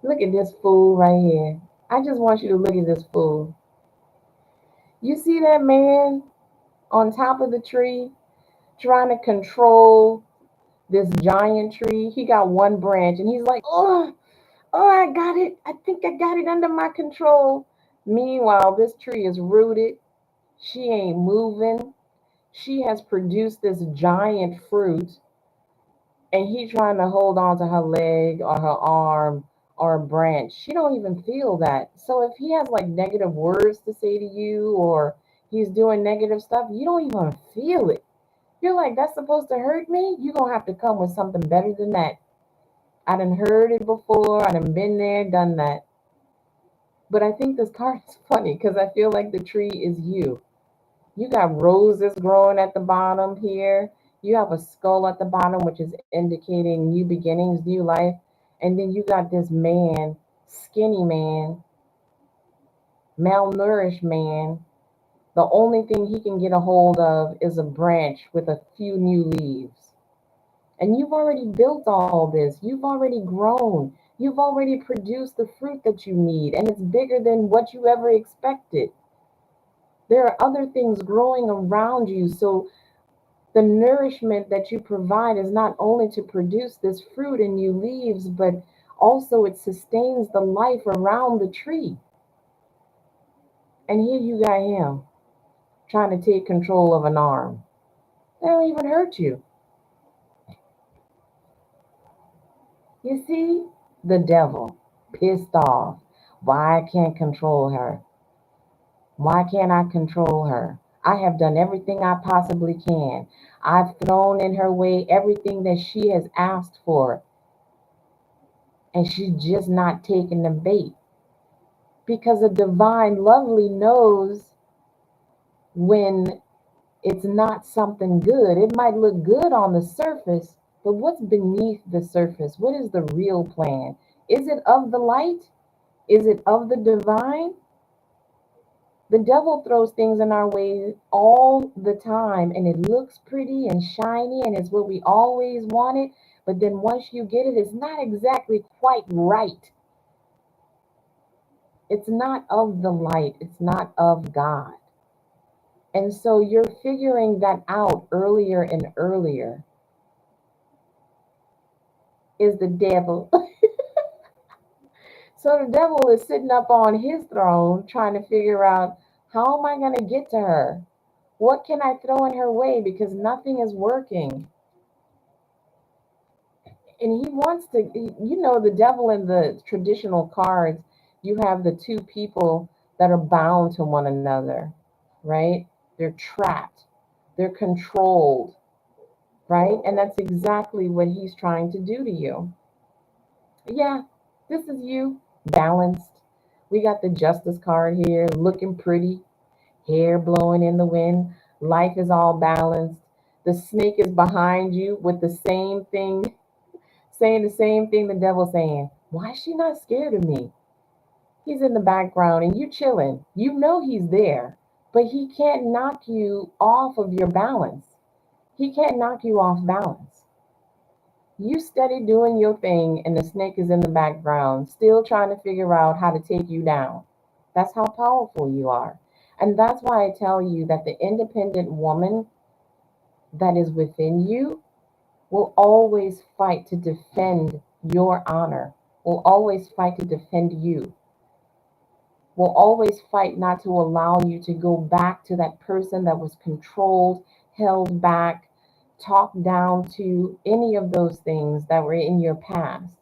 Look at this fool right here. I just want you to look at this fool. You see that man on top of the tree trying to control this giant tree? He got one branch and he's like, oh, I got it. I think I got it under my control. Meanwhile, this tree is rooted. She ain't moving. She has produced this giant fruit. and he trying to hold on to her leg or her arm or a branch. She don't even feel that. So if he has like negative words to say to you or he's doing negative stuff, you don't even feel it. You're like, that's supposed to hurt me? You're gonna have to come with something better than that. I done heard it before, I done been there, done that. But I think this card is funny because I feel like the tree is you. You got roses growing at the bottom here. You have a skull at the bottom, which is indicating new beginnings, new life. And then you got this man, skinny man, malnourished man. The only thing he can get a hold of is a branch with a few new leaves. And you've already built all this. You've already grown. You've already produced the fruit that you need. And it's bigger than what you ever expected. There are other things growing around you. So the nourishment that you provide is not only to produce this fruit and new leaves, but also it sustains the life around the tree. And here you got him trying to take control of an arm. That don't even hurt you. You see, the devil, pissed off. Why I can't control her? Why can't I control her? I have done everything I possibly can. I've thrown in her way everything that she has asked for, and she's just not taking the bait. Because a divine lovely knows when it's not something good. It might look good on the surface, but what's beneath the surface? What is the real plan? Is it of the light? Is it of the divine? The devil throws things in our way all the time, and it looks pretty and shiny, and it's what we always wanted. But then once you get it, it's not exactly quite right. It's not of the light, it's not of God. And so you're figuring that out earlier and earlier. Is the devil. So the devil is sitting up on his throne trying to figure out, how am I going to get to her? What can I throw in her way because nothing is working? And he wants to, the devil in the traditional cards, you have the two people that are bound to one another, right? They're trapped, they're controlled, right? And that's exactly what he's trying to do to you. Yeah, this is you, balanced. We got the justice card here, looking pretty, hair blowing in the wind. Life is all balanced. The snake is behind you with the same thing, saying the same thing the devil's saying. Why is she not scared of me? He's in the background and you chilling. You know he's there, but he can't knock you off of your balance. He can't knock you off balance. You steady doing your thing, and the snake is in the background, still trying to figure out how to take you down. That's how powerful you are. And that's why I tell you that the independent woman that is within you will always fight to defend your honor, will always fight to defend you, will always fight not to allow you to go back to that person that was controlled, held back, talked down to, any of those things that were in your past.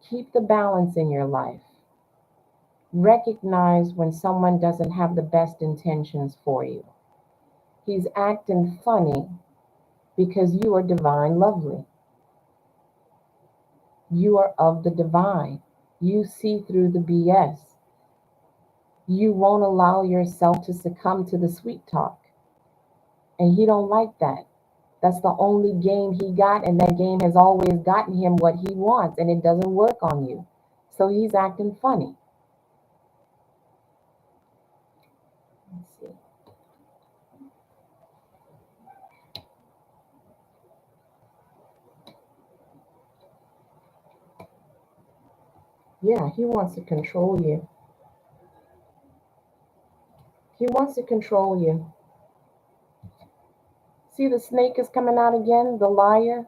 Keep the balance in your life. Recognize when someone doesn't have the best intentions for you. He's acting funny because you are divine lovely. You are of the divine. You see through the BS. You won't allow yourself to succumb to the sweet talk. And he don't like that. That's the only game he got, and that game has always gotten him what he wants, and it doesn't work on you. So he's acting funny. Let's see. Yeah, he wants to control you. He wants to control you. See, the snake is coming out again, the liar,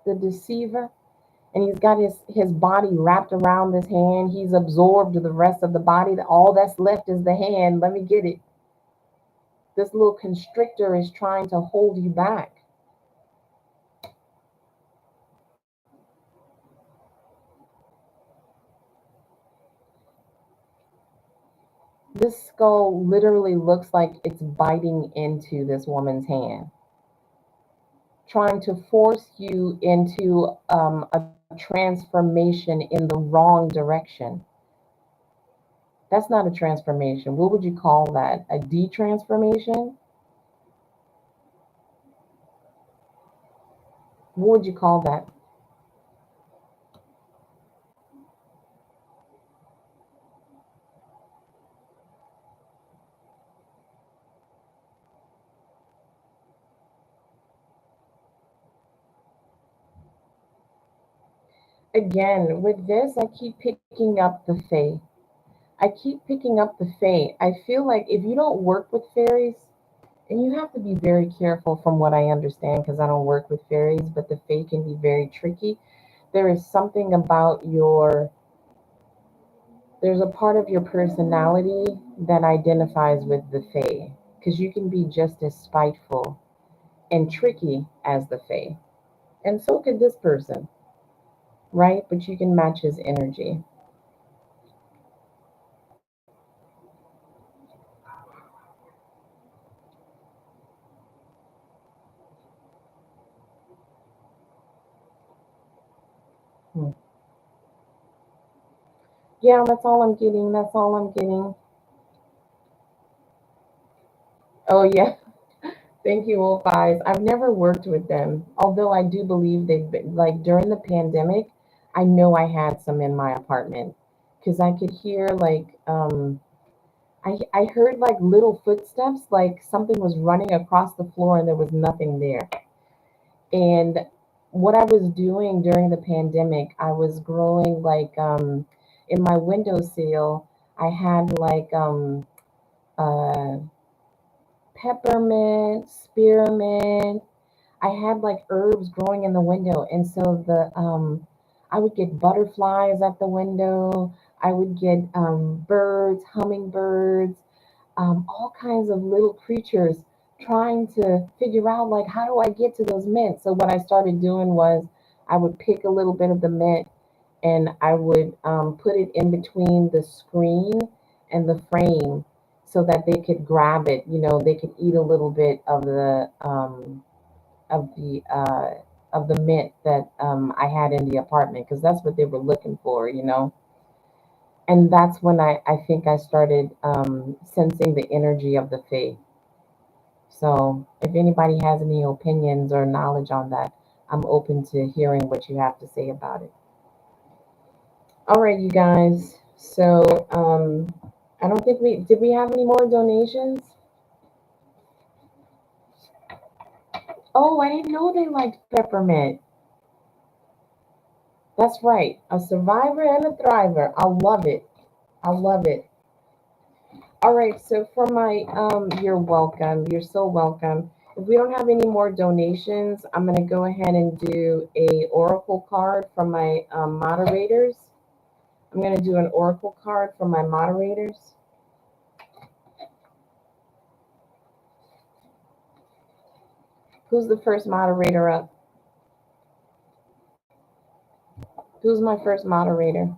the deceiver, and he's got his body wrapped around this hand. He's absorbed the rest of the body. All that's left is the hand. Let me get it. This little constrictor is trying to hold you back. this skull literally looks like it's biting into this woman's hand, trying to force you into a transformation in the wrong direction. That's not a transformation. What would you call that? A detransformation? What would you call that? Again, with this, I keep picking up the fae. I keep picking up the fae. I feel like if you don't work with fairies, and you have to be very careful from what I understand because I don't work with fairies, but the fae can be very tricky. There is something about there's a part of your personality that identifies with the fae because you can be just as spiteful and tricky as the fae. And so could this person, right? But you can match his energy. Hmm. Yeah, that's all I'm getting. That's all I'm getting. Oh, yeah. Thank you, Wolf Eyes. I've never worked with them, although I do believe they've been, like, during the pandemic, I know I had some in my apartment because I could hear, like, I heard like little footsteps, like something was running across the floor and there was nothing there. And what I was doing during the pandemic, I was growing like in my windowsill, I had like uh peppermint, spearmint. I had like herbs growing in the window, and so the I would get butterflies at the window. I would get birds, hummingbirds, all kinds of little creatures trying to figure out like how do I get to those mints. So what I started doing was I would pick a little bit of the mint and I would put it in between the screen and the frame so that they could grab it. You know, they could eat a little bit of the uh, of the mint that I had in the apartment because that's what they were looking for. You know, and that's when I think I started sensing the energy of the faith. So if anybody has any opinions or knowledge on that, I'm open to hearing what you have to say about it. All right, you guys. So I don't think we did. We have any more donations? Oh, I didn't know they liked peppermint. That's right. A survivor and a thriver. I love it. I love it. All right. So for my you're welcome. You're so welcome. If we don't have any more donations, I'm gonna go ahead and do a oracle card from my moderators. I'm gonna do an oracle card from my moderators. Who's the first moderator up? Who's my first moderator?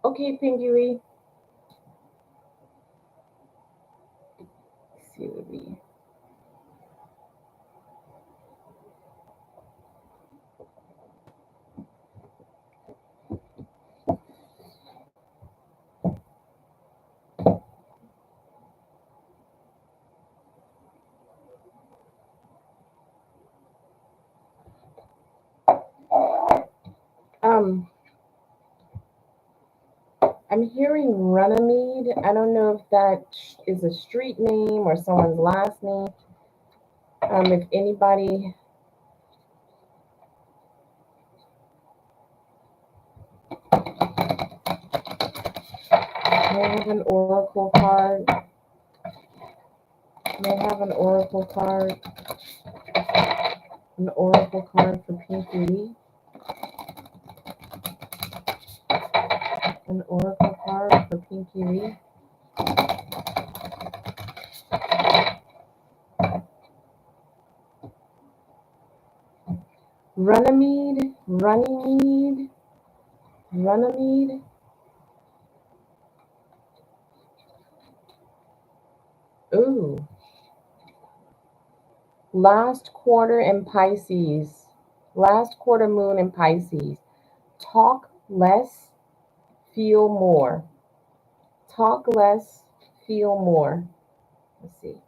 Okay, Pinguy. Let's see what we. Um, I'm hearing Runnymede. I don't know if that is a street name or someone's last name. If anybody has an oracle card, May I have an oracle card for Pinky Lee, an oracle card for Pinky Lee. Runnymede, Runnymede, Runnymede. Ooh, last quarter in Pisces, last quarter moon in Pisces. Talk less, feel more. Talk less, feel more. Let's see.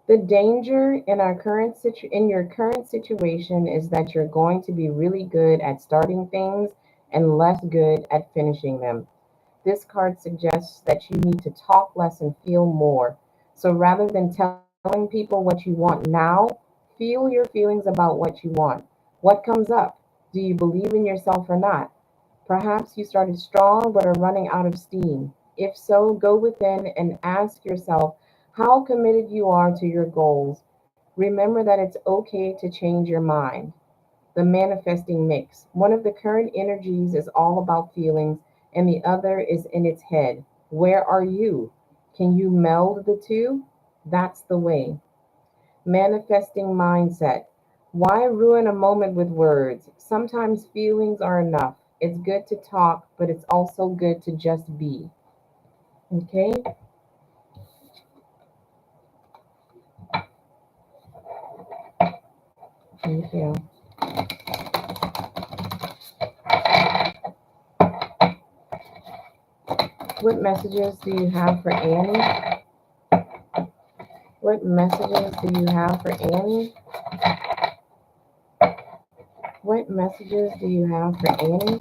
The danger in in your current situation is that you're going to be really good at starting things and less good at finishing them. This card suggests that you need to talk less and feel more. So rather than telling people what you want now, feel your feelings about what you want. What comes up? Do you believe in yourself or not? Perhaps you started strong but are running out of steam. If so, go within and ask yourself how committed you are to your goals. Remember that it's okay to change your mind. The manifesting mix. One of the current energies is all about feelings, and the other is in its head. Where are you? Can you meld the two? That's the way. Manifesting mindset. Why ruin a moment with words? Sometimes feelings are enough. It's good to talk, but it's also good to just be. Okay? Thank you. What messages do you have for Annie? What messages do you have for Annie? What messages do you have for Annie?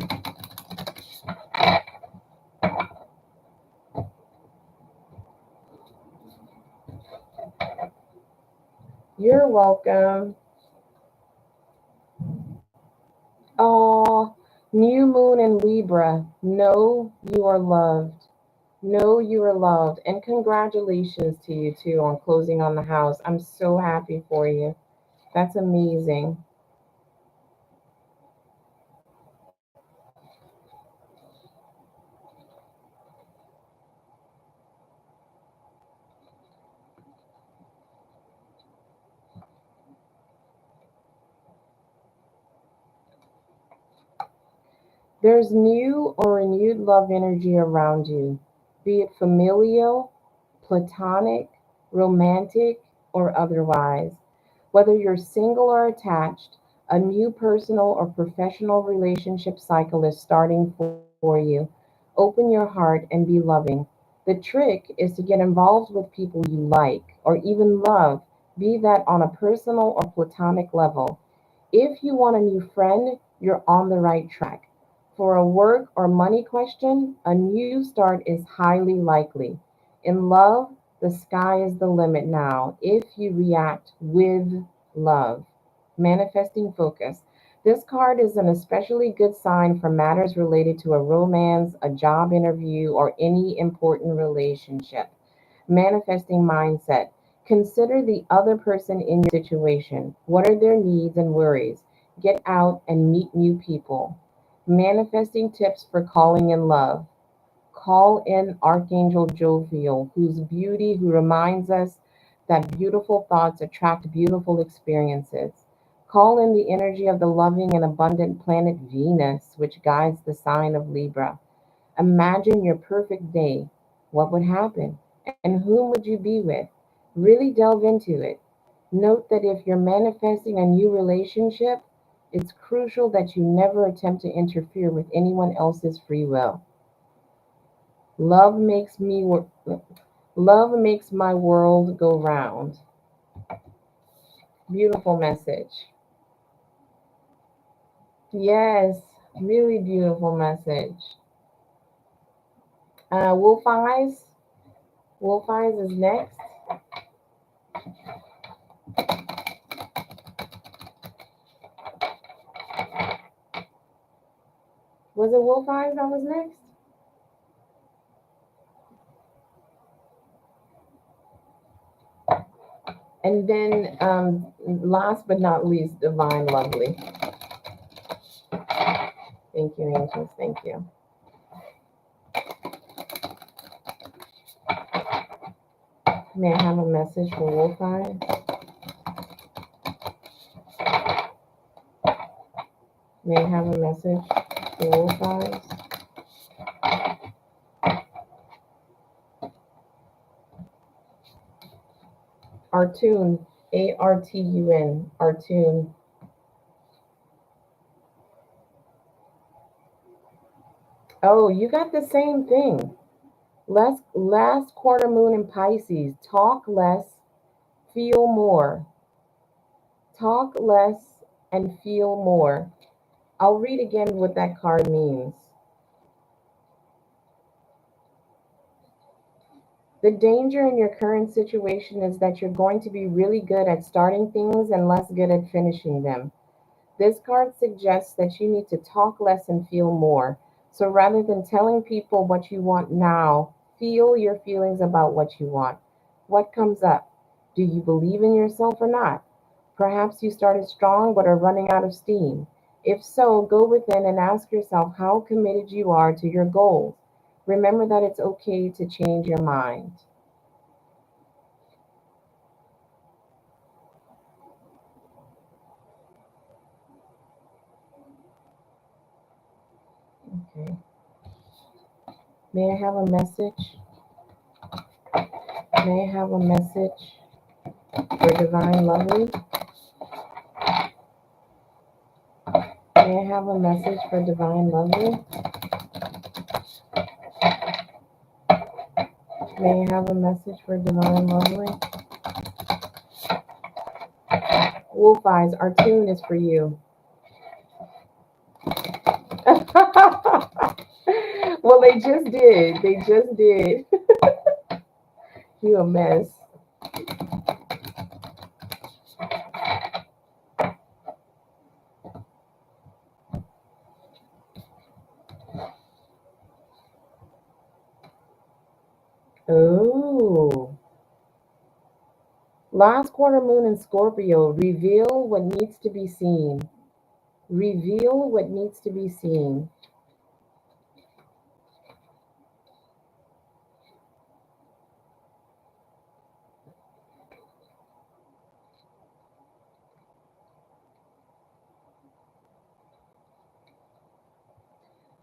You're welcome. Oh, new moon in Libra. Know you are loved. Know you are loved. And congratulations to you too on closing on the house. I'm so happy for you. That's amazing. There's new or renewed love energy around you, be it familial, platonic, romantic, or otherwise. Whether you're single or attached, a new personal or professional relationship cycle is starting for you. Open your heart and be loving. The trick is to get involved with people you like or even love, be that on a personal or platonic level. If you want a new friend, you're on the right track. For a work or money question, a new start is highly likely. In love, the sky is the limit now if you react with love. Manifesting focus. This card is an especially good sign for matters related to a romance, a job interview, or any important relationship. Manifesting mindset. Consider the other person in your situation. What are their needs and worries? Get out and meet new people. Manifesting tips for calling in love. Call in Archangel Jophiel, who reminds us that beautiful thoughts attract beautiful experiences. Call in the energy of the loving and abundant planet Venus, which guides the sign of Libra. Imagine your perfect day. What would happen? And whom would you be with? Really delve into it. Note that if you're manifesting a new relationship, it's crucial that you never attempt to interfere with anyone else's free will. Love makes me wor- Love makes my world go round. Beautiful message. Yes, really beautiful message. Wolf Eyes. Wolf Eyes is next. Was it Wolf Eyes that was next? And then, last but not least, Divine Lovely. Thank you, angels. Thank you. May I have a message for Wolf Eyes? May I have a message for Wolf Eyes? Artun, Artun, Artun. Oh, you got the same thing. Last quarter moon in Pisces. Talk less, feel more. Talk less and feel more. I'll read again what that card means. The danger in your current situation is that you're going to be really good at starting things and less good at finishing them. This card suggests that you need to talk less and feel more. So rather than telling people what you want now, feel your feelings about what you want. What comes up? Do you believe in yourself or not? Perhaps you started strong but are running out of steam. If so, go within and ask yourself how committed you are to your goals. Remember that it's okay to change your mind. Okay. May I have a message? May I have a message for Divine Lovely? May I have a message for Divine Lovely? May I have a message for Divine Lovely? Wolf Eyes, our tune is for you. Well, they just did. They just did. You a mess. Oh. Last quarter moon in Scorpio, reveal what needs to be seen. Reveal what needs to be seen.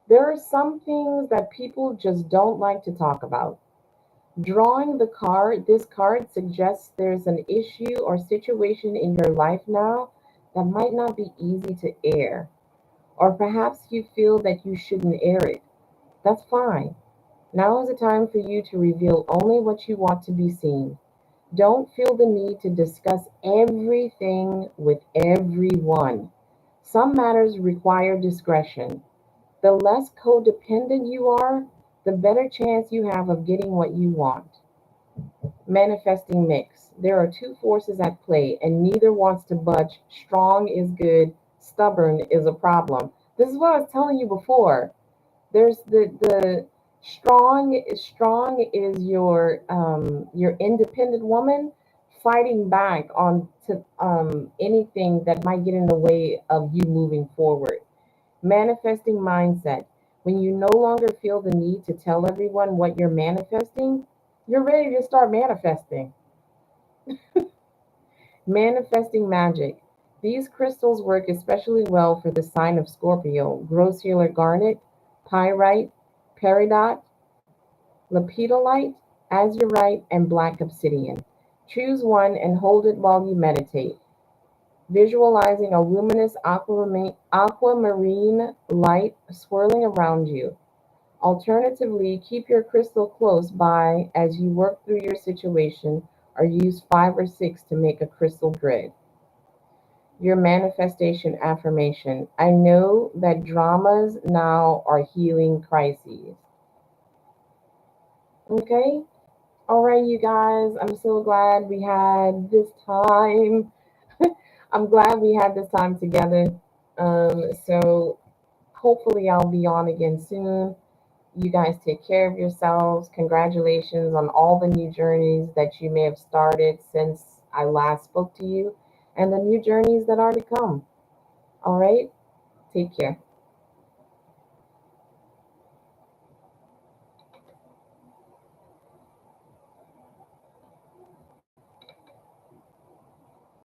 There are some things that people just don't like to talk about. Drawing this card suggests there's an issue or situation in your life now that might not be easy to air. Or perhaps you feel that you shouldn't air it. That's fine. Now is the time for you to reveal only what you want to be seen. Don't feel the need to discuss everything with everyone. Some matters require discretion. The less codependent you are, the better chance you have of getting what you want. Manifesting mix. There are two forces at play, and neither wants to budge. Strong is good, stubborn is a problem. This is what I was telling you before. There's the strong is your independent woman fighting back on to anything that might get in the way of you moving forward. Manifesting mindset. When you no longer feel the need to tell everyone what you're manifesting, you're ready to start manifesting. Manifesting magic. These crystals work especially well for the sign of Scorpio. Grossular garnet, pyrite, peridot, lepidolite, azurite, and black obsidian. Choose one and hold it while you meditate, visualizing a luminous aquamarine light swirling around you. Alternatively, keep your crystal close by as you work through your situation, or use 5 or 6 to make a crystal grid. Your manifestation affirmation. I know that dramas now are healing crises. Okay. All right, you guys. I'm so glad we had this time. I'm glad we had this time together. So hopefully I'll be on again soon. You guys take care of yourselves. Congratulations on all the new journeys that you may have started since I last spoke to you and the new journeys that are to come. All right. Take care.